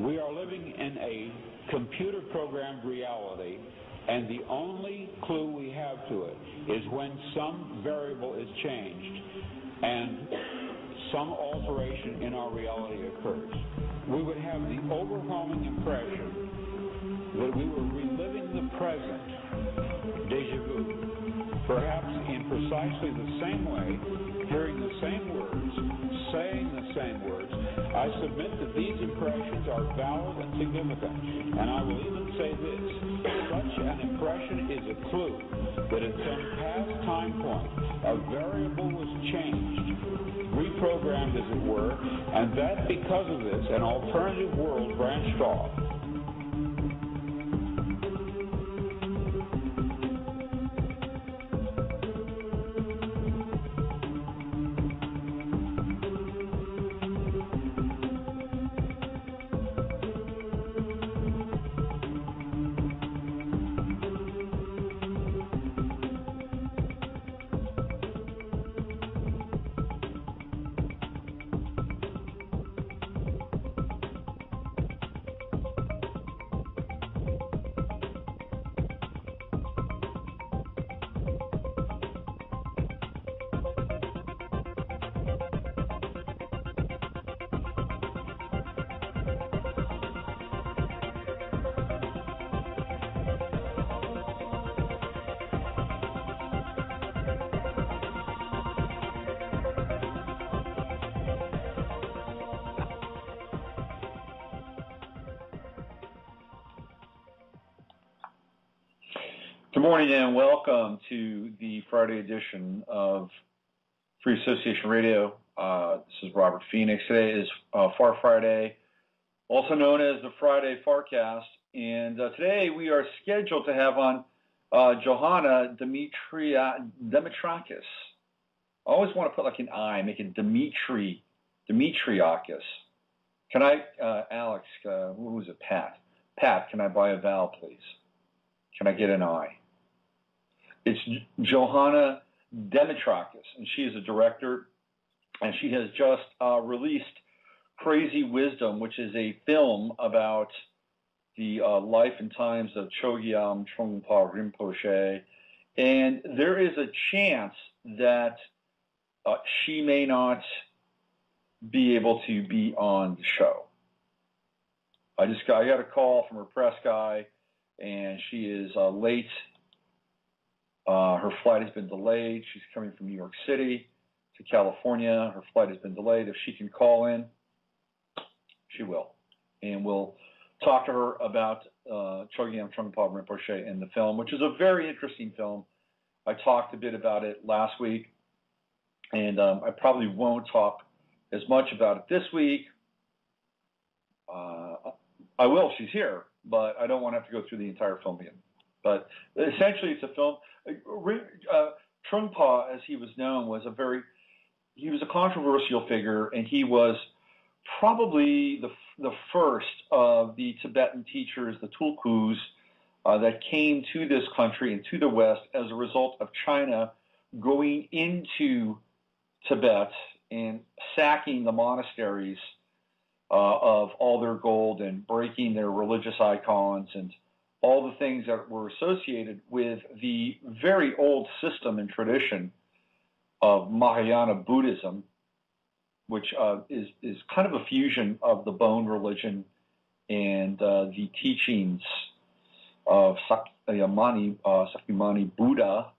We are living in a computer-programmed reality, and the only clue we have to it is when some variable is changed and some alteration in our reality occurs. We would have the overwhelming impression that we were reliving the present, déjà vu, perhaps in precisely the same way, hearing the same words, saying the same words. I submit that these impressions are valid and significant, and I will even say this: such an impression is a clue that at some past time point, a variable was changed, reprogrammed as it were, and that because of this, an alternative world branched off. Good morning and welcome to the Friday edition of Free Association Radio. This is Robert Phoenix. Today is Far Friday, also known as the Friday Farcast. And today we are scheduled to have on Johanna Demetrakas. I always want to put like an I, make it Demetriakis. Can I, Alex, who was it, Pat? Pat, can I buy a vowel, please? Can I get an I? It's Johanna Demetrakas, and she is a director, and she has just released Crazy Wisdom, which is a film about the life and times of Chogyam Trungpa Rinpoche, and there is a chance that she may not be able to be on the show. I got a call from her press guy, and she is late. Her flight has been delayed. She's coming from New York City to California. Her flight has been delayed. If she can call in, she will. And we'll talk to her about Chogyam Trungpa Rinpoche and the film, which is a very interesting film. I talked a bit about it last week, and I probably won't talk as much about it this week. I will. She's here, but I don't want to have to go through the entire film again. But essentially, it's a film. Trungpa, as he was known, he was a controversial figure, and he was probably the first of the Tibetan teachers, the Tulkus, that came to this country and to the West as a result of China going into Tibet and sacking the monasteries of all their gold and breaking their religious icons and all the things that were associated with the very old system and tradition of Mahayana Buddhism, which is kind of a fusion of the bone religion and the teachings of Sakyamuni Buddha,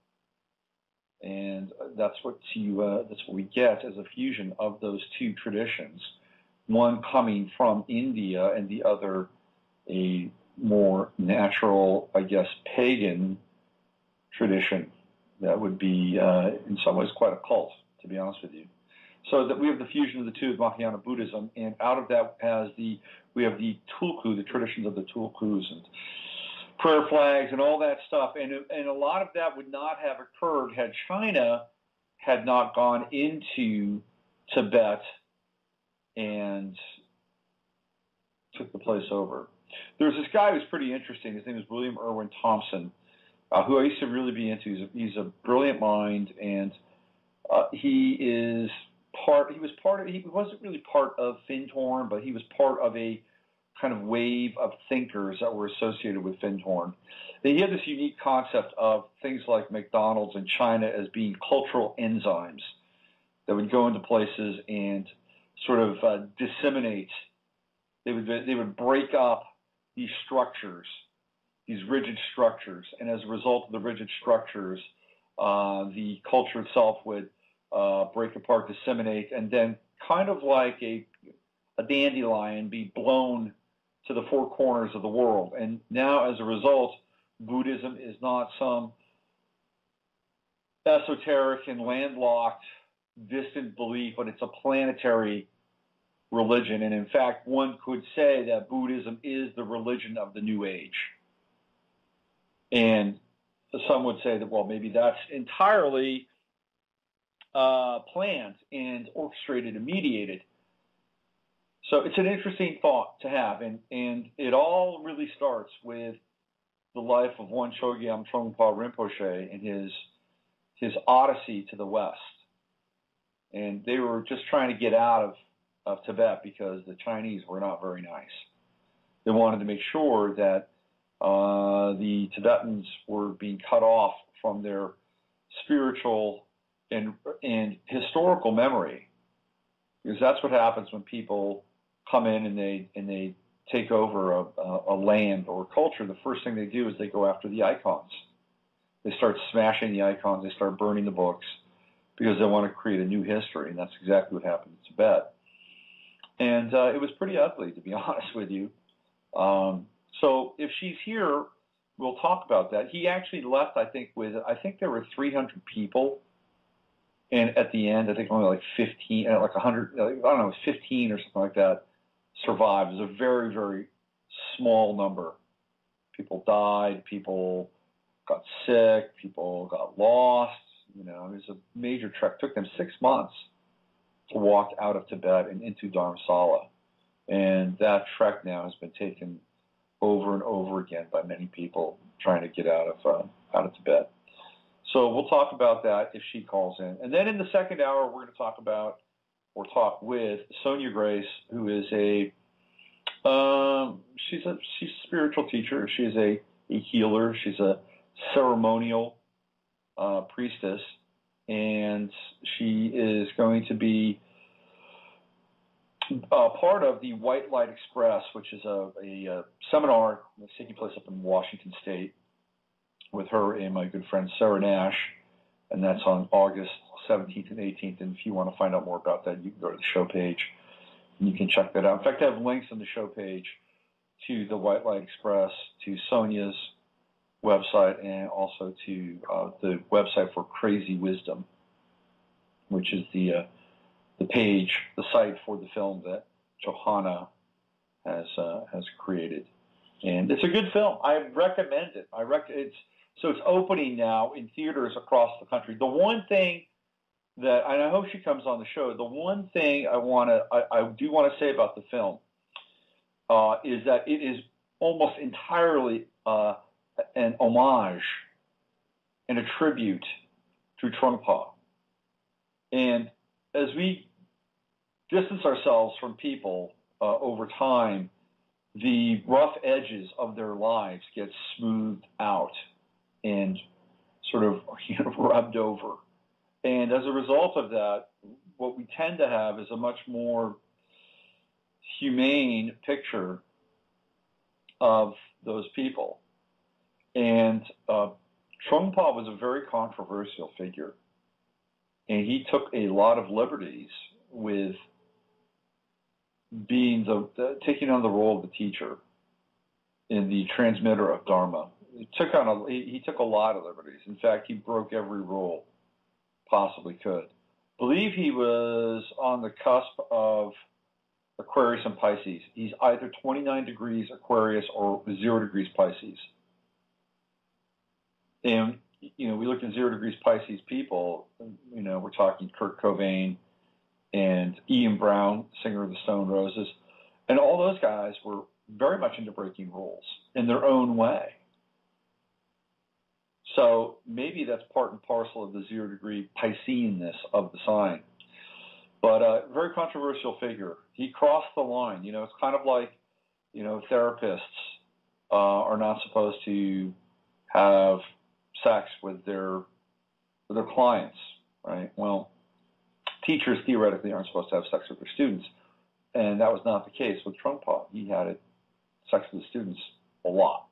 and that's what we get as a fusion of those two traditions. One coming from India and the other a more natural, I guess, pagan tradition that would be in some ways quite a cult, to be honest with you. So that we have the fusion of the two of Mahayana Buddhism, and out of that we have the Tulku, the traditions of the Tulkus and prayer flags and all that stuff, and a lot of that would not have occurred had China had not gone into Tibet and took the place over. There's this guy who's pretty interesting. His name is William Irwin Thompson, who I used to really be into. He's a brilliant mind, and he wasn't really part of Fintorn, but he was part of a kind of wave of thinkers that were associated with Findhorn. He had this unique concept of things like McDonald's in China as being cultural enzymes that would go into places and sort of disseminate. They would break up these structures, these rigid structures, and as a result of the rigid structures, the culture itself would break apart, disseminate, and then kind of like a dandelion be blown to the four corners of the world. And now, as a result, Buddhism is not some esoteric and landlocked, distant belief, but it's a planetary religion. And in fact, one could say that Buddhism is the religion of the New Age. And some would say that, well, maybe that's entirely planned and orchestrated and mediated. So it's an interesting thought to have, and it all really starts with the life of one Chogyam Trungpa Rinpoche and his odyssey to the West. And they were just trying to get out of Tibet because the Chinese were not very nice. They wanted to make sure that the Tibetans were being cut off from their spiritual and historical memory, because that's what happens when people come in and they take over a land or a culture. The first thing they do is they go after the icons. They start smashing the icons. They start burning the books because they want to create a new history, and that's exactly what happened in Tibet. And it was pretty ugly, to be honest with you. So if she's here, we'll talk about that. He actually left, I think there were 300 people. And at the end, I think only like 15, like 100, I don't know, 15 or something like that survived. It was a very, very small number. People died, people got sick, people got lost. You know, it was a major trek. It took them 6 months to walk out of Tibet and into Dharamsala. And that trek now has been taken over and over again by many people trying to get out of Tibet. So we'll talk about that if she calls in. And then in the second hour, we're going to talk with Sonia Grace, who is she's a spiritual teacher. She is a healer. She's a ceremonial priestess, and she is going to be part of the White Light Express, which is a seminar that's taking place up in Washington State with her and my good friend Sarah Nash, and that's on August 17th and 18th. And if you want to find out more about that, you can go to the show page and you can check that out. In fact, I have links on the show page to the White Light Express, to Sonia's website, and also to the website for Crazy Wisdom, which is the page, the site for the film that Johanna has created. And it's a good film. I recommend it. So it's opening now in theaters across the country. The one thing that, and I hope she comes on the show, the one thing I do want to say about the film is that it is almost entirely an homage and a tribute to Trungpa. And as we distance ourselves from people over time, the rough edges of their lives get smoothed out and sort of rubbed over. And as a result of that, what we tend to have is a much more humane picture of those people. And Trungpa was a very controversial figure. And he took a lot of liberties with being taking on the role of the teacher and the transmitter of Dharma. He took a lot of liberties. In fact, he broke every rule possibly could. I believe he was on the cusp of Aquarius and Pisces. He's either 29 degrees Aquarius or 0 degrees Pisces. And, we look at 0 degrees Pisces people, we're talking Kurt Cobain and Ian Brown, singer of the Stone Roses. And all those guys were very much into breaking rules in their own way. So maybe that's part and parcel of the 0 degree Pisceanness of the sign. But a very controversial figure. He crossed the line. It's kind of like therapists are not supposed to have sex with their clients, right? Well, teachers theoretically aren't supposed to have sex with their students, and that was not the case with Trungpa. He had sex with the students a lot.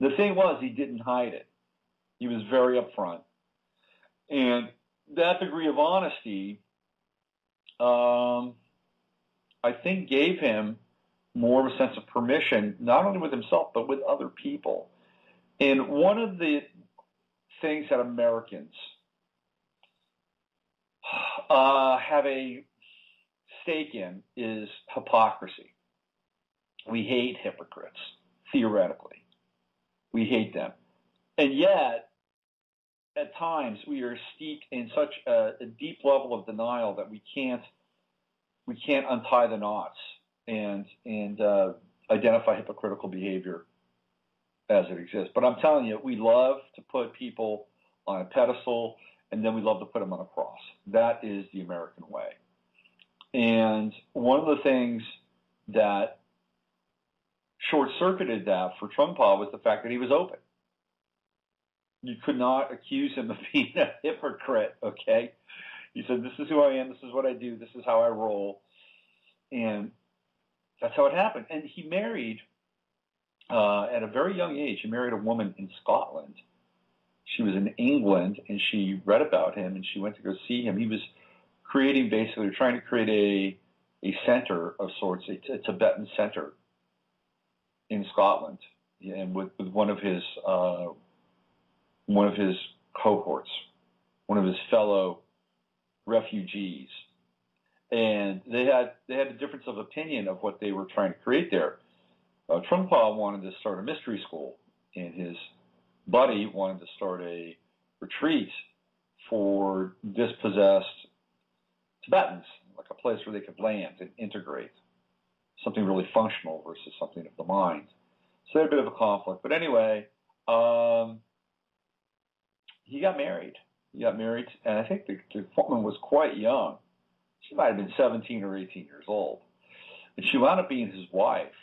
The thing was, he didn't hide it. He was very upfront, and that degree of honesty, I think, gave him more of a sense of permission, not only with himself, but with other people. And one of the things that Americans have a stake in is hypocrisy. We hate hypocrites, theoretically. We hate them. And yet, at times, we are steeped in such a deep level of denial that we can't untie the knots and identify hypocritical behavior as it exists. But I'm telling you, we love to put people on a pedestal, and then we love to put them on a cross. That is the American way. And one of the things that short-circuited that for Trungpa was the fact that he was open. You could not accuse him of being a hypocrite, okay? He said, this is who I am, this is what I do, this is how I roll. And that's how it happened. And he married, at a very young age, he married a woman in Scotland. She was in England, and she read about him, and she went to go see him. He was trying to create a center of sorts, a Tibetan center in Scotland, and with one of his cohorts, one of his fellow refugees. And they had a difference of opinion of what they were trying to create there. Trungpa wanted to start a mystery school, and his buddy wanted to start a retreat for dispossessed Tibetans, like a place where they could land and integrate, something really functional versus something of the mind. So they had a bit of a conflict. But anyway, he got married. And I think the woman was quite young. She might have been 17 or 18 years old. And she wound up being his wife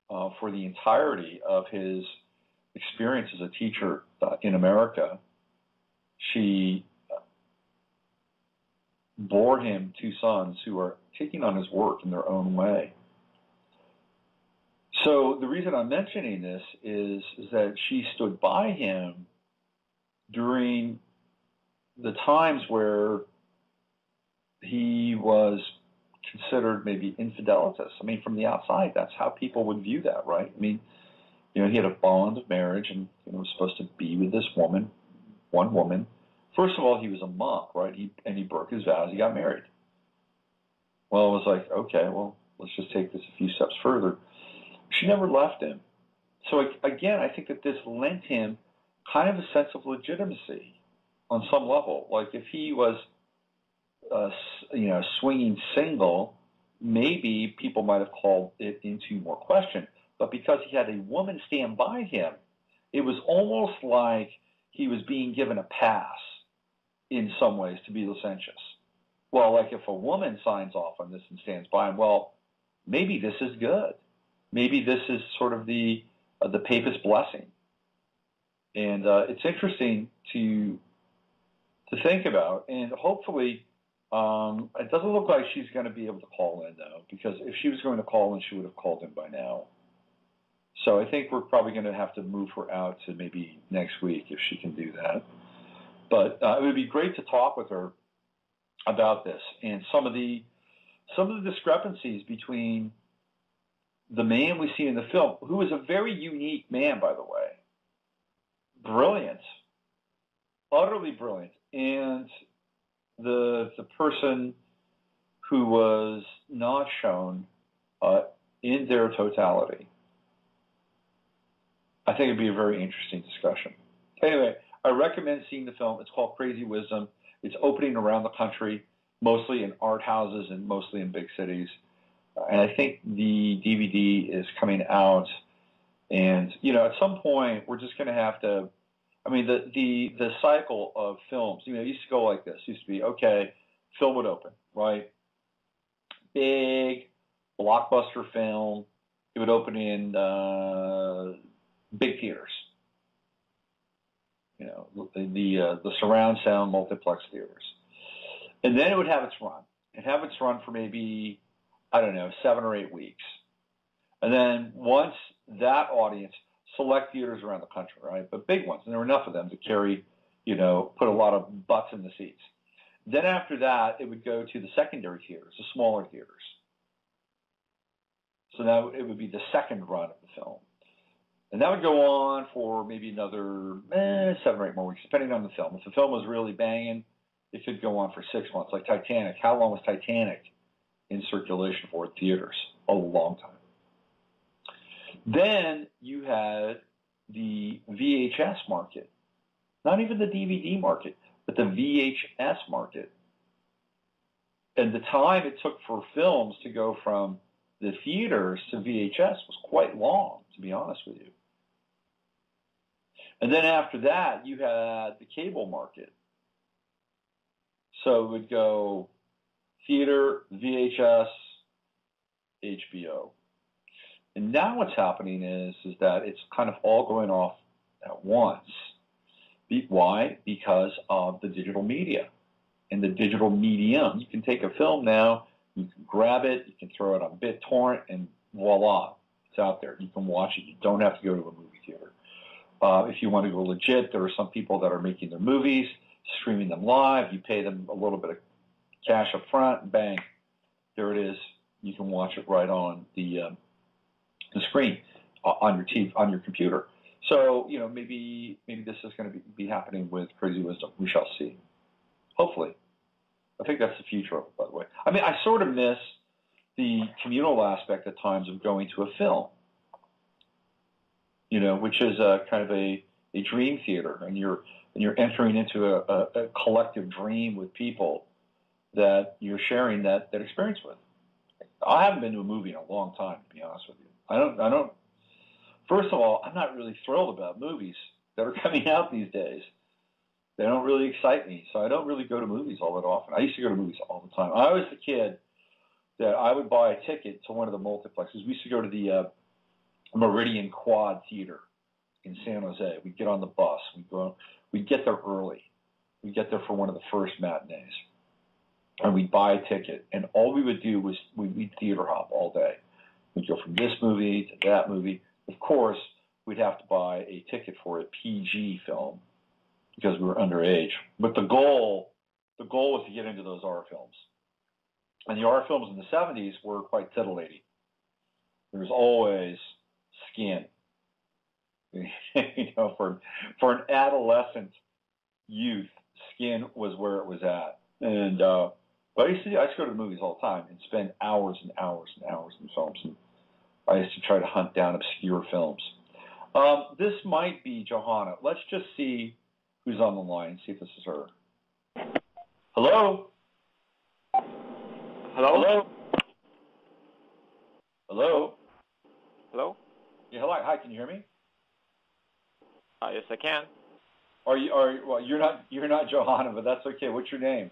for the entirety of his experience as a teacher in America. She bore him 2 sons who are taking on his work in their own way. So the reason I'm mentioning this is that she stood by him during the times where he was considered maybe infidelitous. I mean, from the outside, that's how people would view that, right? I mean, he had a bond of marriage and was supposed to be with this woman, one woman. First of all, he was a monk, right? He broke his vows. He got married. Well, it was like, okay, well, let's just take this a few steps further. She never left him. So again, I think that this lent him kind of a sense of legitimacy on some level. Like if he was, swinging single, maybe people might have called it into more question. But because he had a woman stand by him, it was almost like he was being given a pass in some ways to be licentious. Well, like if a woman signs off on this and stands by him, well, maybe this is good. Maybe this is sort of the papist blessing. And it's interesting to think about. And hopefully, it doesn't look like she's going to be able to call in, though, because if she was going to call in, she would have called in by now. So I think we're probably going to have to move her out to maybe next week if she can do that. But it would be great to talk with her about this and some of the discrepancies between the man we see in the film, who is a very unique man, by the way, brilliant, utterly brilliant, and the person who was not shown in their totality. I think it'd be a very interesting discussion. Anyway, I recommend seeing the film. It's called Crazy Wisdom. It's opening around the country, mostly in art houses and mostly in big cities. And I think the DVD is coming out. And, at some point, we're just going to have to, the cycle of films, it used to go like this. It used to be, okay, film would open, right? Big blockbuster film, It would open in big theaters. You know, the surround sound multiplex theaters. And then it would have its run. It'd have its run for maybe, I don't know, 7 or 8 weeks. And then once that audience, select theaters around the country, right? But big ones, and there were enough of them to carry, you know, put a lot of butts in the seats. Then after that, it would go to the secondary theaters, the smaller theaters. So now it would be the second run of the film. And that would go on for maybe another 7 or 8 more weeks, depending on the film. If the film was really banging, it could go on for 6 months, like Titanic. How long was Titanic in circulation for in theaters? A long time. Then you had the VHS market. Not even the DVD market, but the VHS market. And the time it took for films to go from the theaters to VHS was quite long, to be honest with you. And then after that, you had the cable market. So it would go theater, VHS, HBO. And now what's happening is that it's kind of all going off at once. Why? Because of the digital media and the digital medium. You can take a film now, you can grab it, you can throw it on BitTorrent, and voila, it's out there. You can watch it. You don't have to go to a movie theater. If you want to go legit, there are some people that are making their movies, streaming them live. You pay them a little bit of cash up front, and bang, there it is. You can watch it right on the screen on your TV, on your computer. So, you know, maybe this is going to be happening with Crazy Wisdom. We shall see. Hopefully. I think that's the future of it, by the way. I mean, I sort of miss the communal aspect at times of going to a film, you know, which is a kind of a dream theater, and you're entering into a collective dream with people that you're sharing that experience with. I haven't been to a movie in a long time, to be honest with you. I don't. First of all, I'm not really thrilled about movies that are coming out these days. They don't really excite me, so I don't really go to movies all that often. I used to go to movies all the time. I was the kid that I would buy a ticket to one of the multiplexes. We used to go to the Meridian Quad Theater in San Jose. We'd get on the bus. We'd get there early. We'd get there for one of the first matinees. And we'd buy a ticket, and all we would do was we'd theater hop all day. We'd go from this movie to that movie. Of course, we'd have to buy a ticket for a PG film because we were underage. But the goal was to get into those R films. And the R films in the 70s were quite titillating. There was always skin. You know, for an adolescent youth, skin was where it was at. And but I used to go to the movies all the time and spend hours and hours and hours in films. And I used to try to hunt down obscure films. This might be Johanna. Let's just see who's on the line. See if this is her. Hello? Hello? Hello? Hello? Yeah, hello. Hi, can you hear me? Yes, I can. Well, you're not Johanna, but that's okay. What's your name?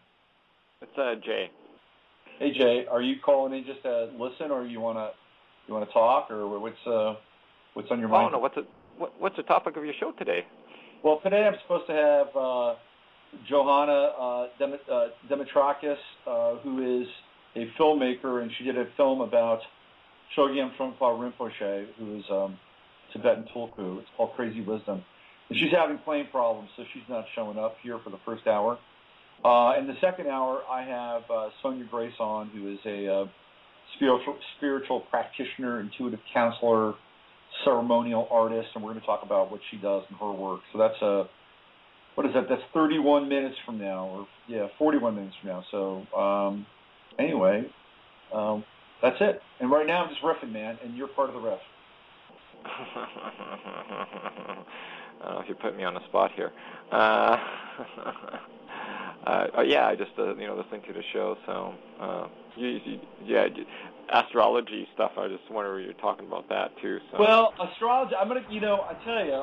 It's Jay. Hey Jay, are you calling in just to listen, or you wanna talk, or what's on your mind? Oh no, what's the topic of your show today? Well, today I'm supposed to have Johanna Demetrakas, who is a filmmaker, and she did a film about Chogyam Trungpa Rinpoche, who is Tibetan Tulku. It's called Crazy Wisdom. And she's having plane problems, so she's not showing up here for the first hour. In the second hour, I have Sonia Grace on, who is a spiritual practitioner, intuitive counselor, ceremonial artist, and we're going to talk about what she does in her work. So that's what is that? That's 31 minutes from now, 41 minutes from now. So anyway, that's it. And right now I'm just riffing, man, and you're part of the riff. I don't know if you put me on the spot here. Yeah, I just listening to the show. So astrology stuff. I just wonder if you're talking about that too. So. Well, astrology. I'm gonna, I tell you,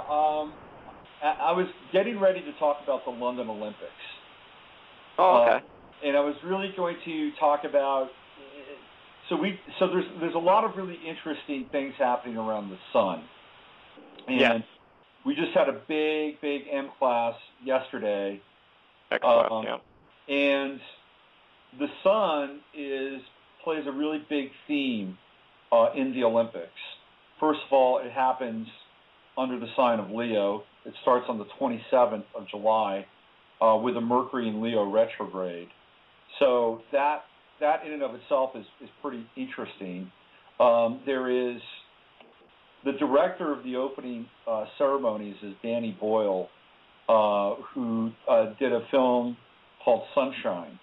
I was getting ready to talk about the London Olympics. Oh, okay. And I was really going to talk about. So So there's a lot of really interesting things happening around the sun, and we just had a big M class yesterday. X class, yeah. And the sun plays a really big theme in the Olympics. First of all, it happens under the sign of Leo. It starts on the 27th of July with a Mercury in Leo retrograde. So that in and of itself is pretty interesting. There is the director of the opening ceremonies is Danny Boyle, who did a film called Sunshine,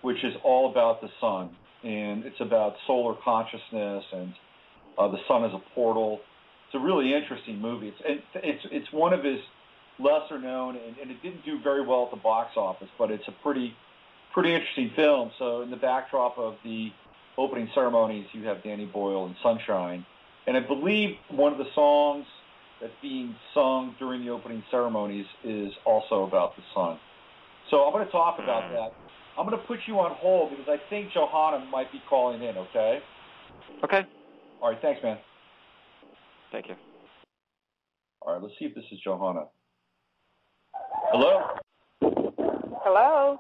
which is all about the sun, and it's about solar consciousness and the sun as a portal. It's a really interesting movie. It's one of his lesser known, and it didn't do very well at the box office, but it's a pretty interesting film. So in the backdrop of the opening ceremonies, you have Danny Boyle and Sunshine, and I believe one of the songs that's being sung during the opening ceremonies is also about the sun. So I'm going to talk about that. I'm going to put you on hold because I think Johanna might be calling in, okay? Okay. All right, thanks, man. Thank you. All right, let's see if this is Johanna. Hello? Hello?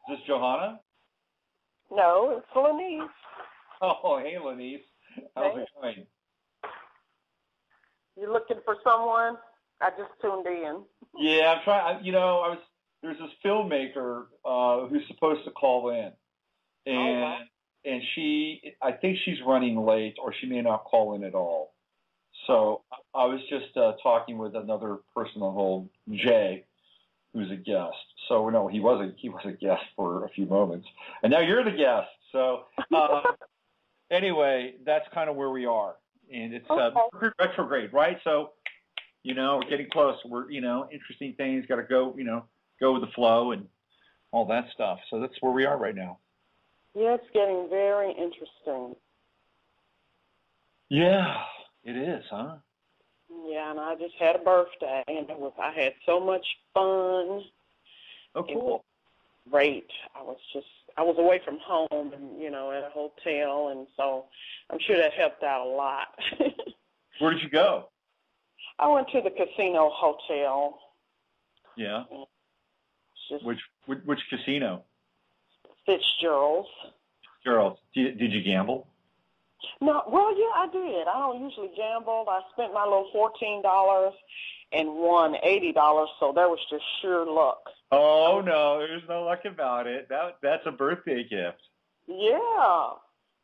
Is this Johanna? No, it's Lenise. Oh, hey, Lenise. How's it going? You looking for someone? I just tuned in. Yeah, I'm trying. There's this filmmaker who's supposed to call in, and I think she's running late, or she may not call in at all. So I was just talking with another person on hold, Jay, who's a guest. So no, he was a guest for a few moments, and now you're the guest. So anyway, that's kind of where we are, and it's retrograde, right? So we're getting close. We're interesting things. Got to go go with the flow and all that stuff. So that's where we are right now. Yeah, it's getting very interesting. Yeah, it is, huh? Yeah, and I just had a birthday, and I had so much fun. Oh, cool. Great. I was away from home and, at a hotel, and so I'm sure that helped out a lot. Where did you go? I went to the casino hotel. Yeah. Which casino? Fitzgerald's. Fitzgerald's. Did you gamble? No, well, yeah, I did. I don't usually gamble. I spent my little $14 and won $80, so that was just sheer luck. Oh, no, there's no luck about it. That's a birthday gift. Yeah.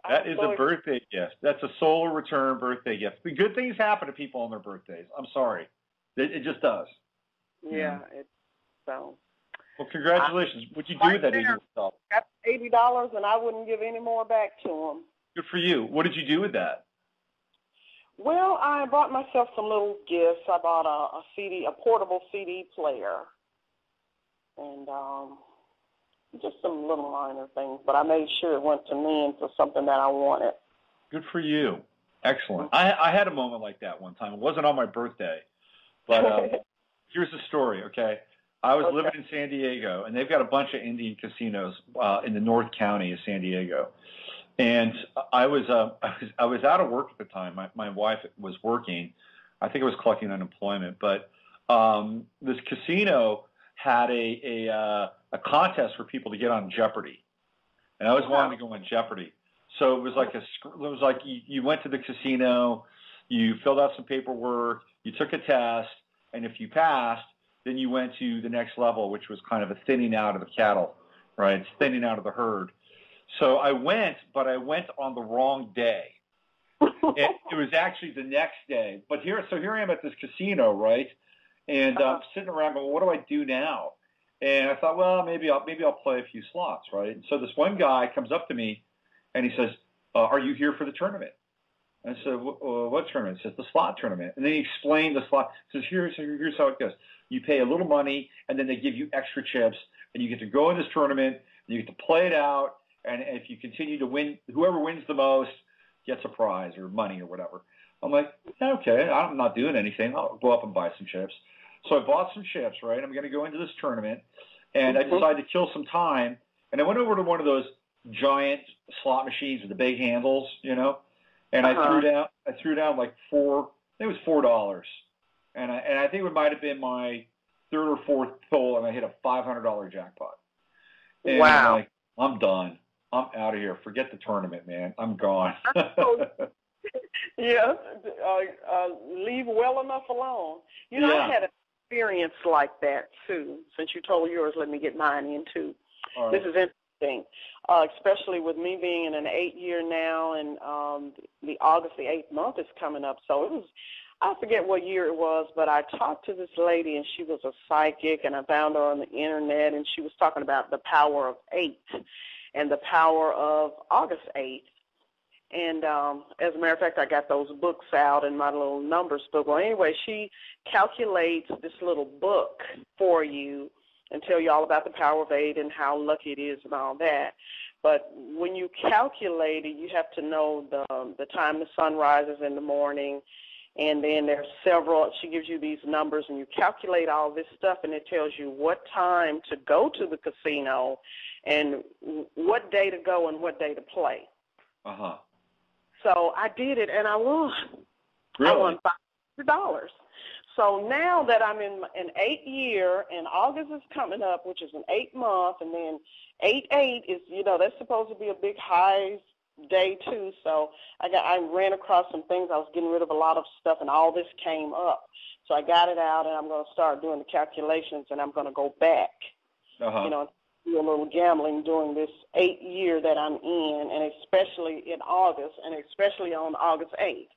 That is a birthday gift. That's a solar return birthday gift. The good things happen to people on their birthdays. I'm sorry. It just does. Yeah, so. Well, congratulations. What'd you do with that $80? Got $80, and I wouldn't give any more back to him. Good for you. What did you do with that? Well, I bought myself some little gifts. I bought a portable CD player, and just some little minor things. But I made sure it went to me and for something that I wanted. Good for you. Excellent. I had a moment like that one time. It wasn't on my birthday, but here's the story, okay? I was living in San Diego, and they've got a bunch of Indian casinos in the North County of San Diego. And I was out of work at the time. My wife was working. I think I was collecting unemployment. But this casino had a contest for people to get on Jeopardy, and I always wanted to go on Jeopardy. So it was like you went to the casino, you filled out some paperwork, you took a test, and if you passed, then you went to the next level, which was kind of a thinning out of the cattle, right? It's thinning out of the herd. So I went, but I went on the wrong day. It was actually the next day. But here I am at this casino, right? And I'm sitting around going, what do I do now? And I thought, well, maybe I'll play a few slots, right? And so this one guy comes up to me, and he says, are you here for the tournament? And I said, what tournament? He says, the slot tournament. And then he explained the slot. He says, here's how it goes. You pay a little money, and then they give you extra chips, and you get to go in this tournament, and you get to play it out, and if you continue to win, whoever wins the most gets a prize or money or whatever. I'm like, okay, I'm not doing anything. I'll go up and buy some chips. So I bought some chips, right? I'm going to go into this tournament, and I decided to kill some time, and I went over to one of those giant slot machines with the big handles, you know, and I threw down like I think it was $4, and I think it might have been my third or fourth pull, and I hit a $500 jackpot. And wow! I'm like, I'm done. I'm out of here. Forget the tournament, man. I'm gone. Yeah, leave well enough alone. You know, I had an experience like that too. Since you told yours, let me get mine in too. Right. This is interesting, especially with me being in an 8-year now, and the August the 8th month is coming up. So it was, I forget what year it was, but I talked to this lady, and she was a psychic, and I found her on the internet, and she was talking about the power of 8 and the power of August 8th. And as a matter of fact, I got those books out in my little numbers book. Well, anyway, she calculates this little book for you and tell you all about the power of 8 and how lucky it is and all that. But when you calculate it, you have to know the time the sun rises in the morning, and then there's several. She gives you these numbers, and you calculate all this stuff, and it tells you what time to go to the casino and what day to go and what day to play. Uh-huh. So I did it, and I won. Really? I won $500. So now that I'm in an 8-year, and August is coming up, which is an 8 month, and then 8/8 is, you know, that's supposed to be a big high day too. So I ran across some things. I was getting rid of a lot of stuff, and all this came up. So I got it out, and I'm going to start doing the calculations, and I'm going to go back. Uh-huh. You know, do a little gambling during this 8-year that I'm in, and especially in August, and especially on August 8th.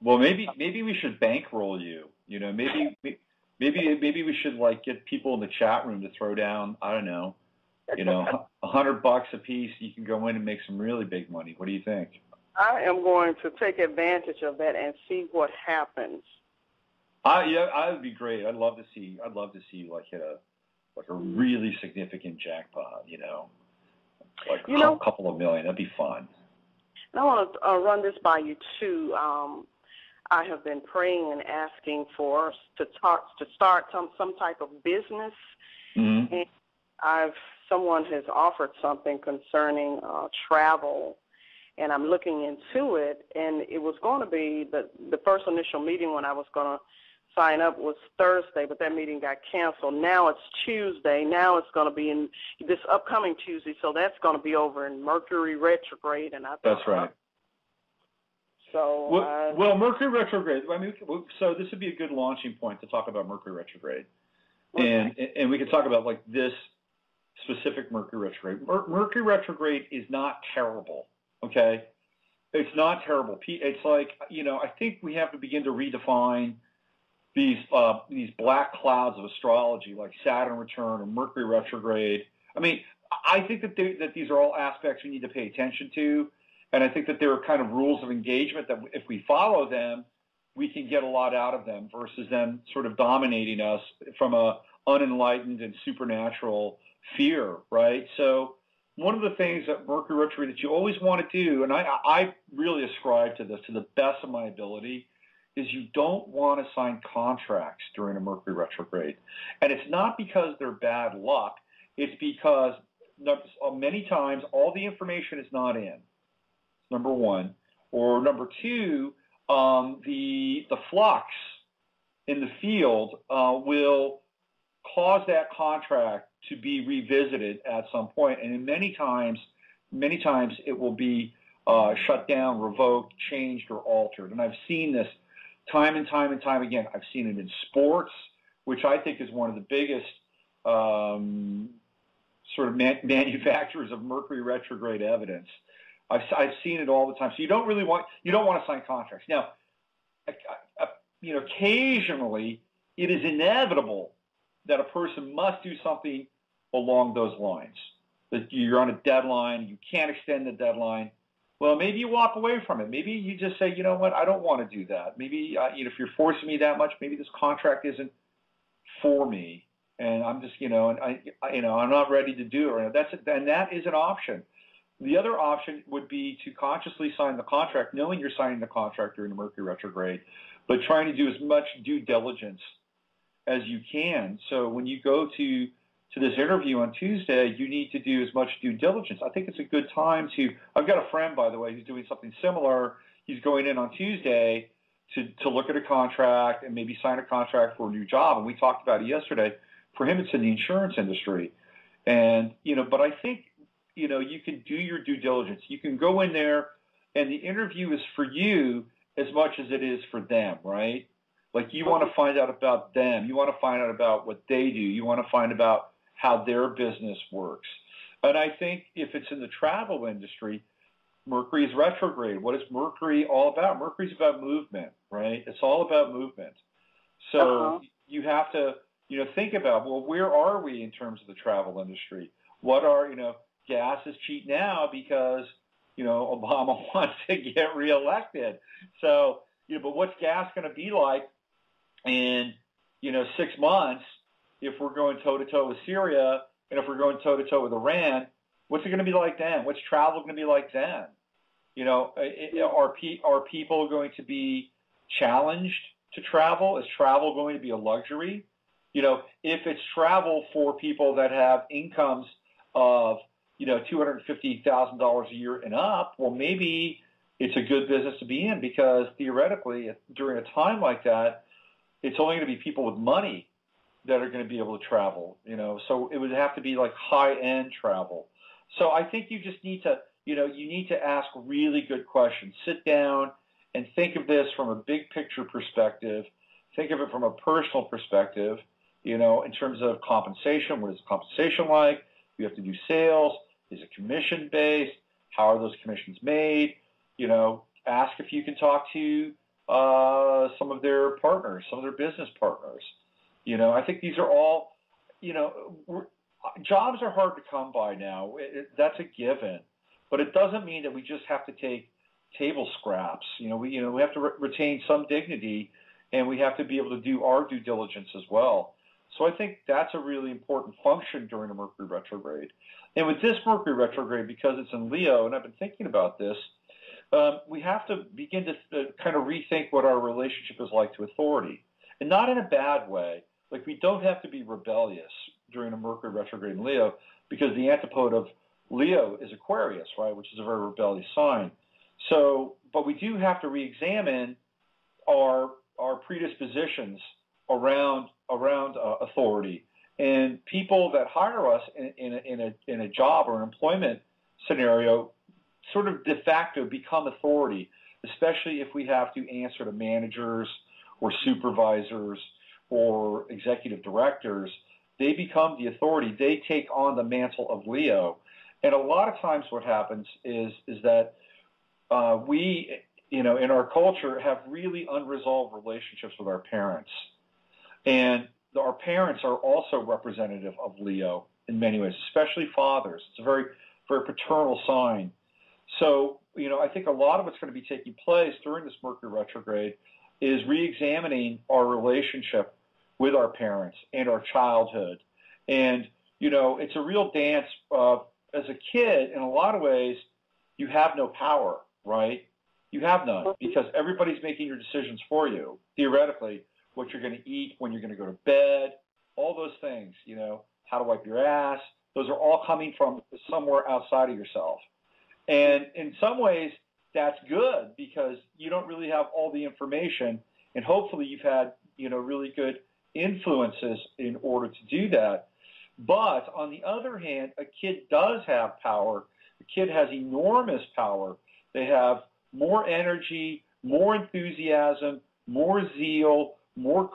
Well, maybe we should bankroll you. You know, maybe we should like get people in the chat room to throw down. I don't know, you know, $100 a piece. You can go in and make some really big money. What do you think? I am going to take advantage of that and see what happens. Yeah, I would be great. I'd love to see you like hit a really significant jackpot. You know, like a couple of million. That'd be fun. And I want to run this by you too. I have been praying and asking for us to start some type of business, mm-hmm. and someone has offered something concerning travel, and I'm looking into it. And it was going to be the first initial meeting when I was going to sign up was Thursday, but that meeting got canceled. Now it's Tuesday. Now it's going to be in this upcoming Tuesday, so that's going to be over in Mercury retrograde. And I thought, that's right. So well, Mercury retrograde. I mean, so this would be a good launching point to talk about Mercury retrograde, okay. and we could talk about like this specific Mercury retrograde. Mercury retrograde is not terrible. Okay, it's not terrible. It's like, you know, I think we have to begin to redefine these black clouds of astrology, like Saturn return or Mercury retrograde. I mean, I think that these are all aspects we need to pay attention to. And I think that there are kind of rules of engagement that if we follow them, we can get a lot out of them versus them sort of dominating us from a unenlightened and supernatural fear, right? So one of the things that Mercury retrograde that you always want to do, and I really ascribe to this to the best of my ability, is you don't want to sign contracts during a Mercury retrograde. And it's not because they're bad luck. It's because many times all the information is not in. Number one, or number two, the flux in the field will cause that contract to be revisited at some point, and many times it will be shut down, revoked, changed, or altered. And I've seen this time and time and time again. I've seen it in sports, which I think is one of the biggest sort of manufacturers of Mercury retrograde evidence. I've seen it all the time. So you don't want to sign contracts. Now, you know, occasionally it is inevitable that a person must do something along those lines. That you're on a deadline, you can't extend the deadline. Well, maybe you walk away from it. Maybe you just say, you know what, I don't want to do that. Maybe you know, if you're forcing me that much, maybe this contract isn't for me, and I'm just, you know, and I'm not ready to do it. And that is an option. The other option would be to consciously sign the contract, knowing you're signing the contract during the Mercury retrograde, but trying to do as much due diligence as you can. So when you go to to this interview on Tuesday, you need to do as much due diligence. I think it's a good time to, I've got a friend, by the way, who's doing something similar. He's going in on Tuesday to look at a contract and maybe sign a contract for a new job. And we talked about it yesterday. For him, it's in the insurance industry. And, but I think, you can do your due diligence. You can go in there, and the interview is for you as much as it is for them, right? Like, you want to find out about them. You want to find out about what they do. You want to find about how their business works. And I think if it's in the travel industry, Mercury is retrograde. What is Mercury all about? Mercury's about movement, right? It's all about movement. So you have to, think about, well, where are we in terms of the travel industry? What are, gas is cheap now because, Obama wants to get reelected. So, but what's gas going to be like in, 6 months if we're going toe-to-toe with Syria and if we're going toe-to-toe with Iran? What's it going to be like then? What's travel going to be like then? Are people going to be challenged to travel? Is travel going to be a luxury? If it's travel for people that have incomes of, $250,000 a year and up, well, maybe it's a good business to be in, because theoretically, during a time like that, it's only going to be people with money that are going to be able to travel, so it would have to be like high-end travel. So I think you just need to, you need to ask really good questions. Sit down and think of this from a big picture perspective. Think of it from a personal perspective, in terms of compensation. What is compensation like? You have to do sales. Is it commission-based? How are those commissions made? Ask if you can talk to some of their partners, some of their business partners. I think these are all, jobs are hard to come by now. That's a given. But it doesn't mean that we just have to take table scraps. We have to retain some dignity, and we have to be able to do our due diligence as well. So I think that's a really important function during a Mercury retrograde. And with this Mercury retrograde, because it's in Leo, and I've been thinking about this, we have to begin to kind of rethink what our relationship is like to authority. And not in a bad way. Like, we don't have to be rebellious during a Mercury retrograde in Leo, because the antipode of Leo is Aquarius, right, which is a very rebellious sign. So, but we do have to re-examine our predispositions around authority. And people that hire us in a job or an employment scenario sort of de facto become authority, especially if we have to answer to managers or supervisors or executive directors. They become the authority. They take on the mantle of Leo. And a lot of times what happens is that we, in our culture, have really unresolved relationships with our parents. And our parents are also representative of Leo in many ways, especially fathers. It's a very, very paternal sign. So, I think a lot of what's going to be taking place during this Mercury retrograde is re-examining our relationship with our parents and our childhood. And, it's a real dance. As a kid, in a lot of ways, you have no power, right? You have none, because everybody's making your decisions for you, theoretically. What you're going to eat, when you're going to go to bed, all those things, how to wipe your ass, those are all coming from somewhere outside of yourself. And in some ways, that's good, because you don't really have all the information, and hopefully you've had, really good influences in order to do that. But on the other hand, a kid does have power. A kid has enormous power. They have more energy, more enthusiasm, more zeal, more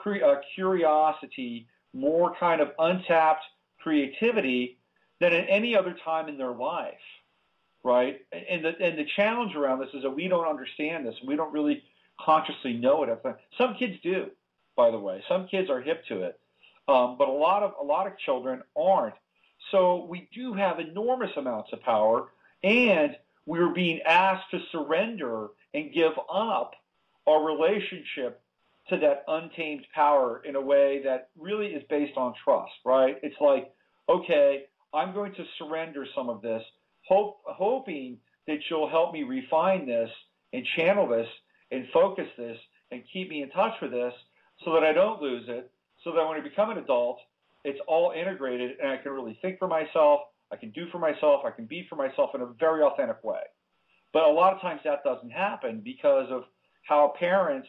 curiosity, more kind of untapped creativity than at any other time in their life, right? And the challenge around this is that we don't understand this. We don't really consciously know it. Some kids do, by the way. Some kids are hip to it, but a lot of children aren't. So we do have enormous amounts of power, and we're being asked to surrender and give up our relationship to that untamed power in a way that really is based on trust, right? It's like, okay, I'm going to surrender some of this, hoping that you'll help me refine this and channel this and focus this and keep me in touch with this so that I don't lose it, so that when I become an adult, it's all integrated, and I can really think for myself, I can do for myself, I can be for myself in a very authentic way. But a lot of times that doesn't happen because of how parents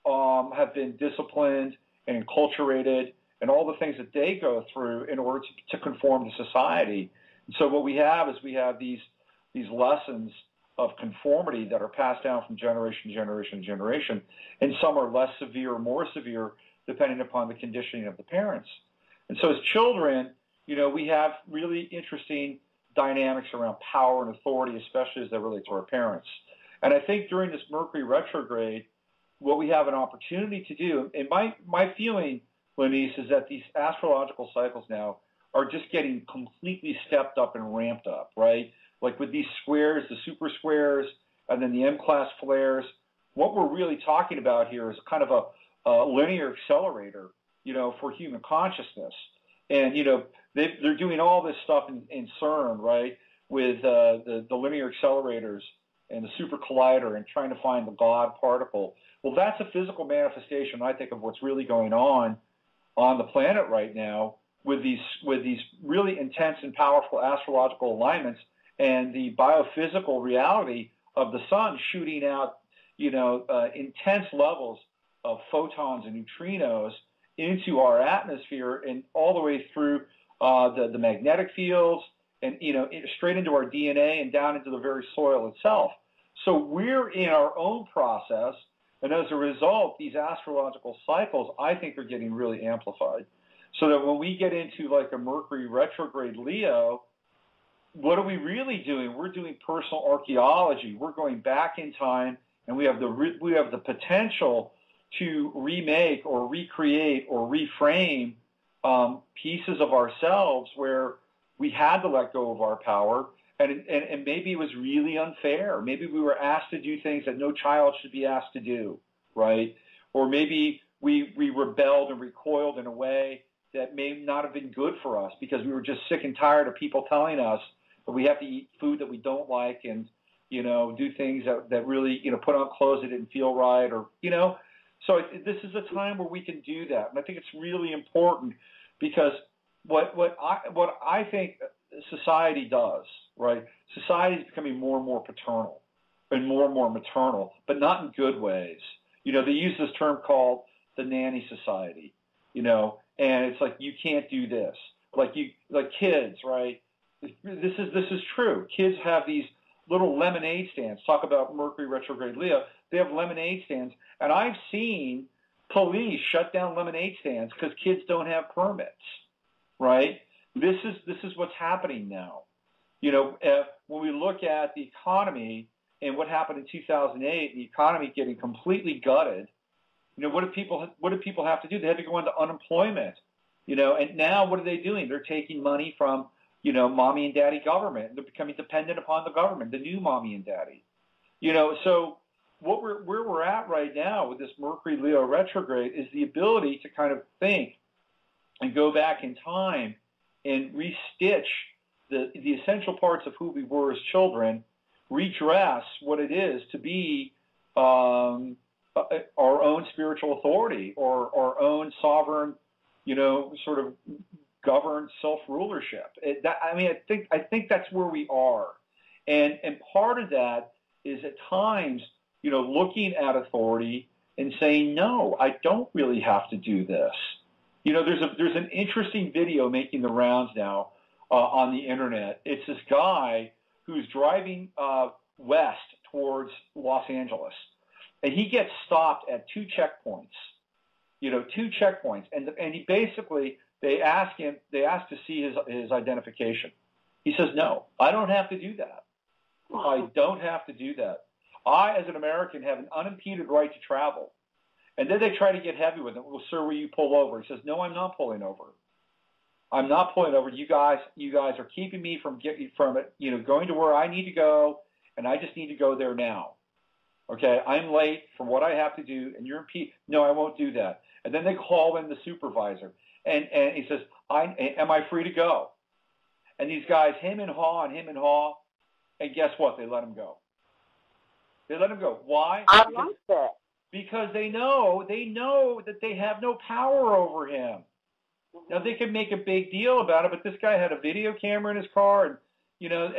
have been disciplined and enculturated and all the things that they go through in order to conform to society. And so what we have is these lessons of conformity that are passed down from generation to generation to generation, and some are less severe or more severe depending upon the conditioning of the parents. And so as children, we have really interesting dynamics around power and authority, especially as they relate to our parents. And I think during this Mercury retrograde, what we have an opportunity to do, and my feeling, Rajneesh, is that these astrological cycles now are just getting completely stepped up and ramped up, right? Like with these squares, the super squares, and then the M-class flares. What we're really talking about here is kind of a linear accelerator, for human consciousness. And, they're doing all this stuff in CERN, right, with the linear accelerators and the super collider and trying to find the God particle. Well, that's a physical manifestation, I think, of what's really going on the planet right now with these really intense and powerful astrological alignments and the biophysical reality of the sun shooting out, intense levels of photons and neutrinos into our atmosphere and all the way through the magnetic fields and, straight into our DNA and down into the very soil itself. So we're in our own process, and as a result, these astrological cycles, I think, are getting really amplified. So that when we get into like a Mercury retrograde Leo, what are we really doing? We're doing personal archaeology. We're going back in time, and we have the potential to remake or recreate or reframe pieces of ourselves where we had to let go of our power, and maybe it was really unfair. Maybe we were asked to do things that no child should be asked to do, right? Or maybe we rebelled and recoiled in a way that may not have been good for us because we were just sick and tired of people telling us that we have to eat food that we don't like and, do things that really, put on clothes that didn't feel right or, So this is a time where we can do that. And I think it's really important because what I think society does, right? Society is becoming more and more paternal and more maternal, but not in good ways. They use this term called the nanny society, and it's like, you can't do this. Like kids, right? This is true. Kids have these little lemonade stands. Talk about Mercury retrograde Leo. They have lemonade stands, and I've seen police shut down lemonade stands because kids don't have permits, right? This is what's happening now. When we look at the economy and what happened in 2008, the economy getting completely gutted, what do people have to do? They had to go into unemployment, and now what are they doing? They're taking money from, mommy and daddy government. They're becoming dependent upon the government, the new mommy and daddy. So where we're at right now with this Mercury Leo retrograde is the ability to kind of think and go back in time and restitch the essential parts of who we were as children, redress what it is to be our own spiritual authority or our own sovereign, sort of governed self-rulership. I think that's where we are. And part of that is at times, looking at authority and saying, no, I don't really have to do this. There's an interesting video making the rounds now on the internet. It's this guy who's driving west towards Los Angeles, and he gets stopped at two checkpoints. And he basically, they ask to see his identification. He says, no, I don't have to do that. I don't have to do that. I, as an American, have an unimpeded right to travel. And then they try to get heavy with him. Well, sir, will you pull over? He says, no, I'm not pulling over. I'm not pulling over. You guys are keeping me from going to where I need to go, and I just need to go there now. Okay, I'm late for what I have to do, and you're impeded. No, I won't do that. And then they call in the supervisor, and he says, am I free to go? And these guys, him and haw, and guess what? They let him go. They let him go. Why? I like that. Because they know that they have no power over him. Now, they could make a big deal about it, but this guy had a video camera in his car, and, you know,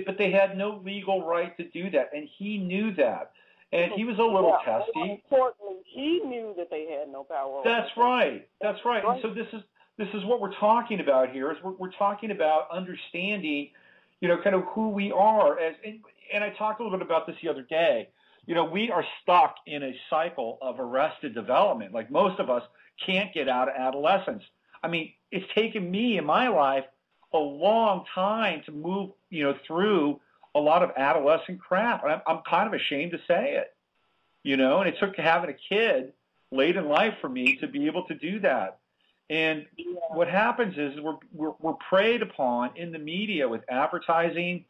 but they had no legal right to do that, and he knew that. And he was a little testy. More importantly, he knew that they had no power. That's right. That's right. And so this is what we're talking about here. Is we're talking about understanding, you know, kind of who we are as. And I talked a little bit about this the other day. You know, we are stuck in a cycle of arrested development. Like most of us can't get out of adolescence. I mean, it's taken me in my life a long time to move, you know, through a lot of adolescent crap. And I'm kind of ashamed to say it, you know, and it took having a kid late in life for me to be able to do that. And what happens is we're preyed upon in the media with advertising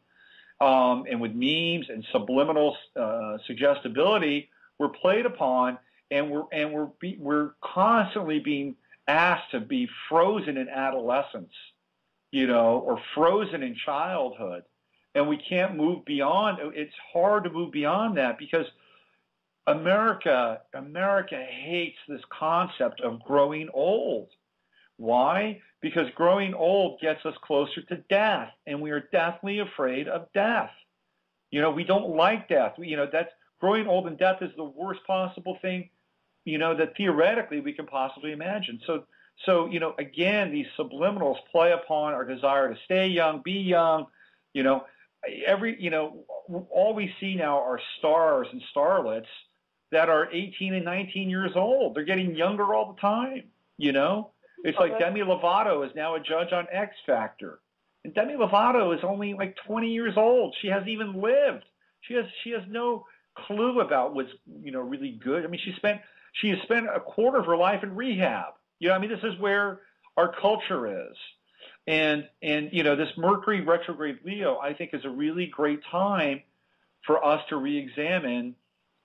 and with memes and subliminal suggestibility. We're played upon, and we're constantly being asked to be frozen in adolescence, you know, or frozen in childhood. And we can't move beyond. It's hard to move beyond that because America hates this concept of growing old. Why? Because growing old gets us closer to death, and we are deathly afraid of death. You know, we don't like death. You know, that's growing old, and death is the worst possible thing, you know, that theoretically we can possibly imagine. So you know, again, these subliminals play upon our desire to stay young, be young, you know. All we see now are stars and starlets that are 18 and 19 years old. They're getting younger all the time, you know. It's like Demi Lovato is now a judge on X Factor. And Demi Lovato is only like 20 years old. She hasn't even lived. She has no clue about what's, you know, really good. I mean, she has spent a quarter of her life in rehab. You know, I mean, this is where our culture is. And you know, this Mercury retrograde Leo, I think, is a really great time for us to re-examine,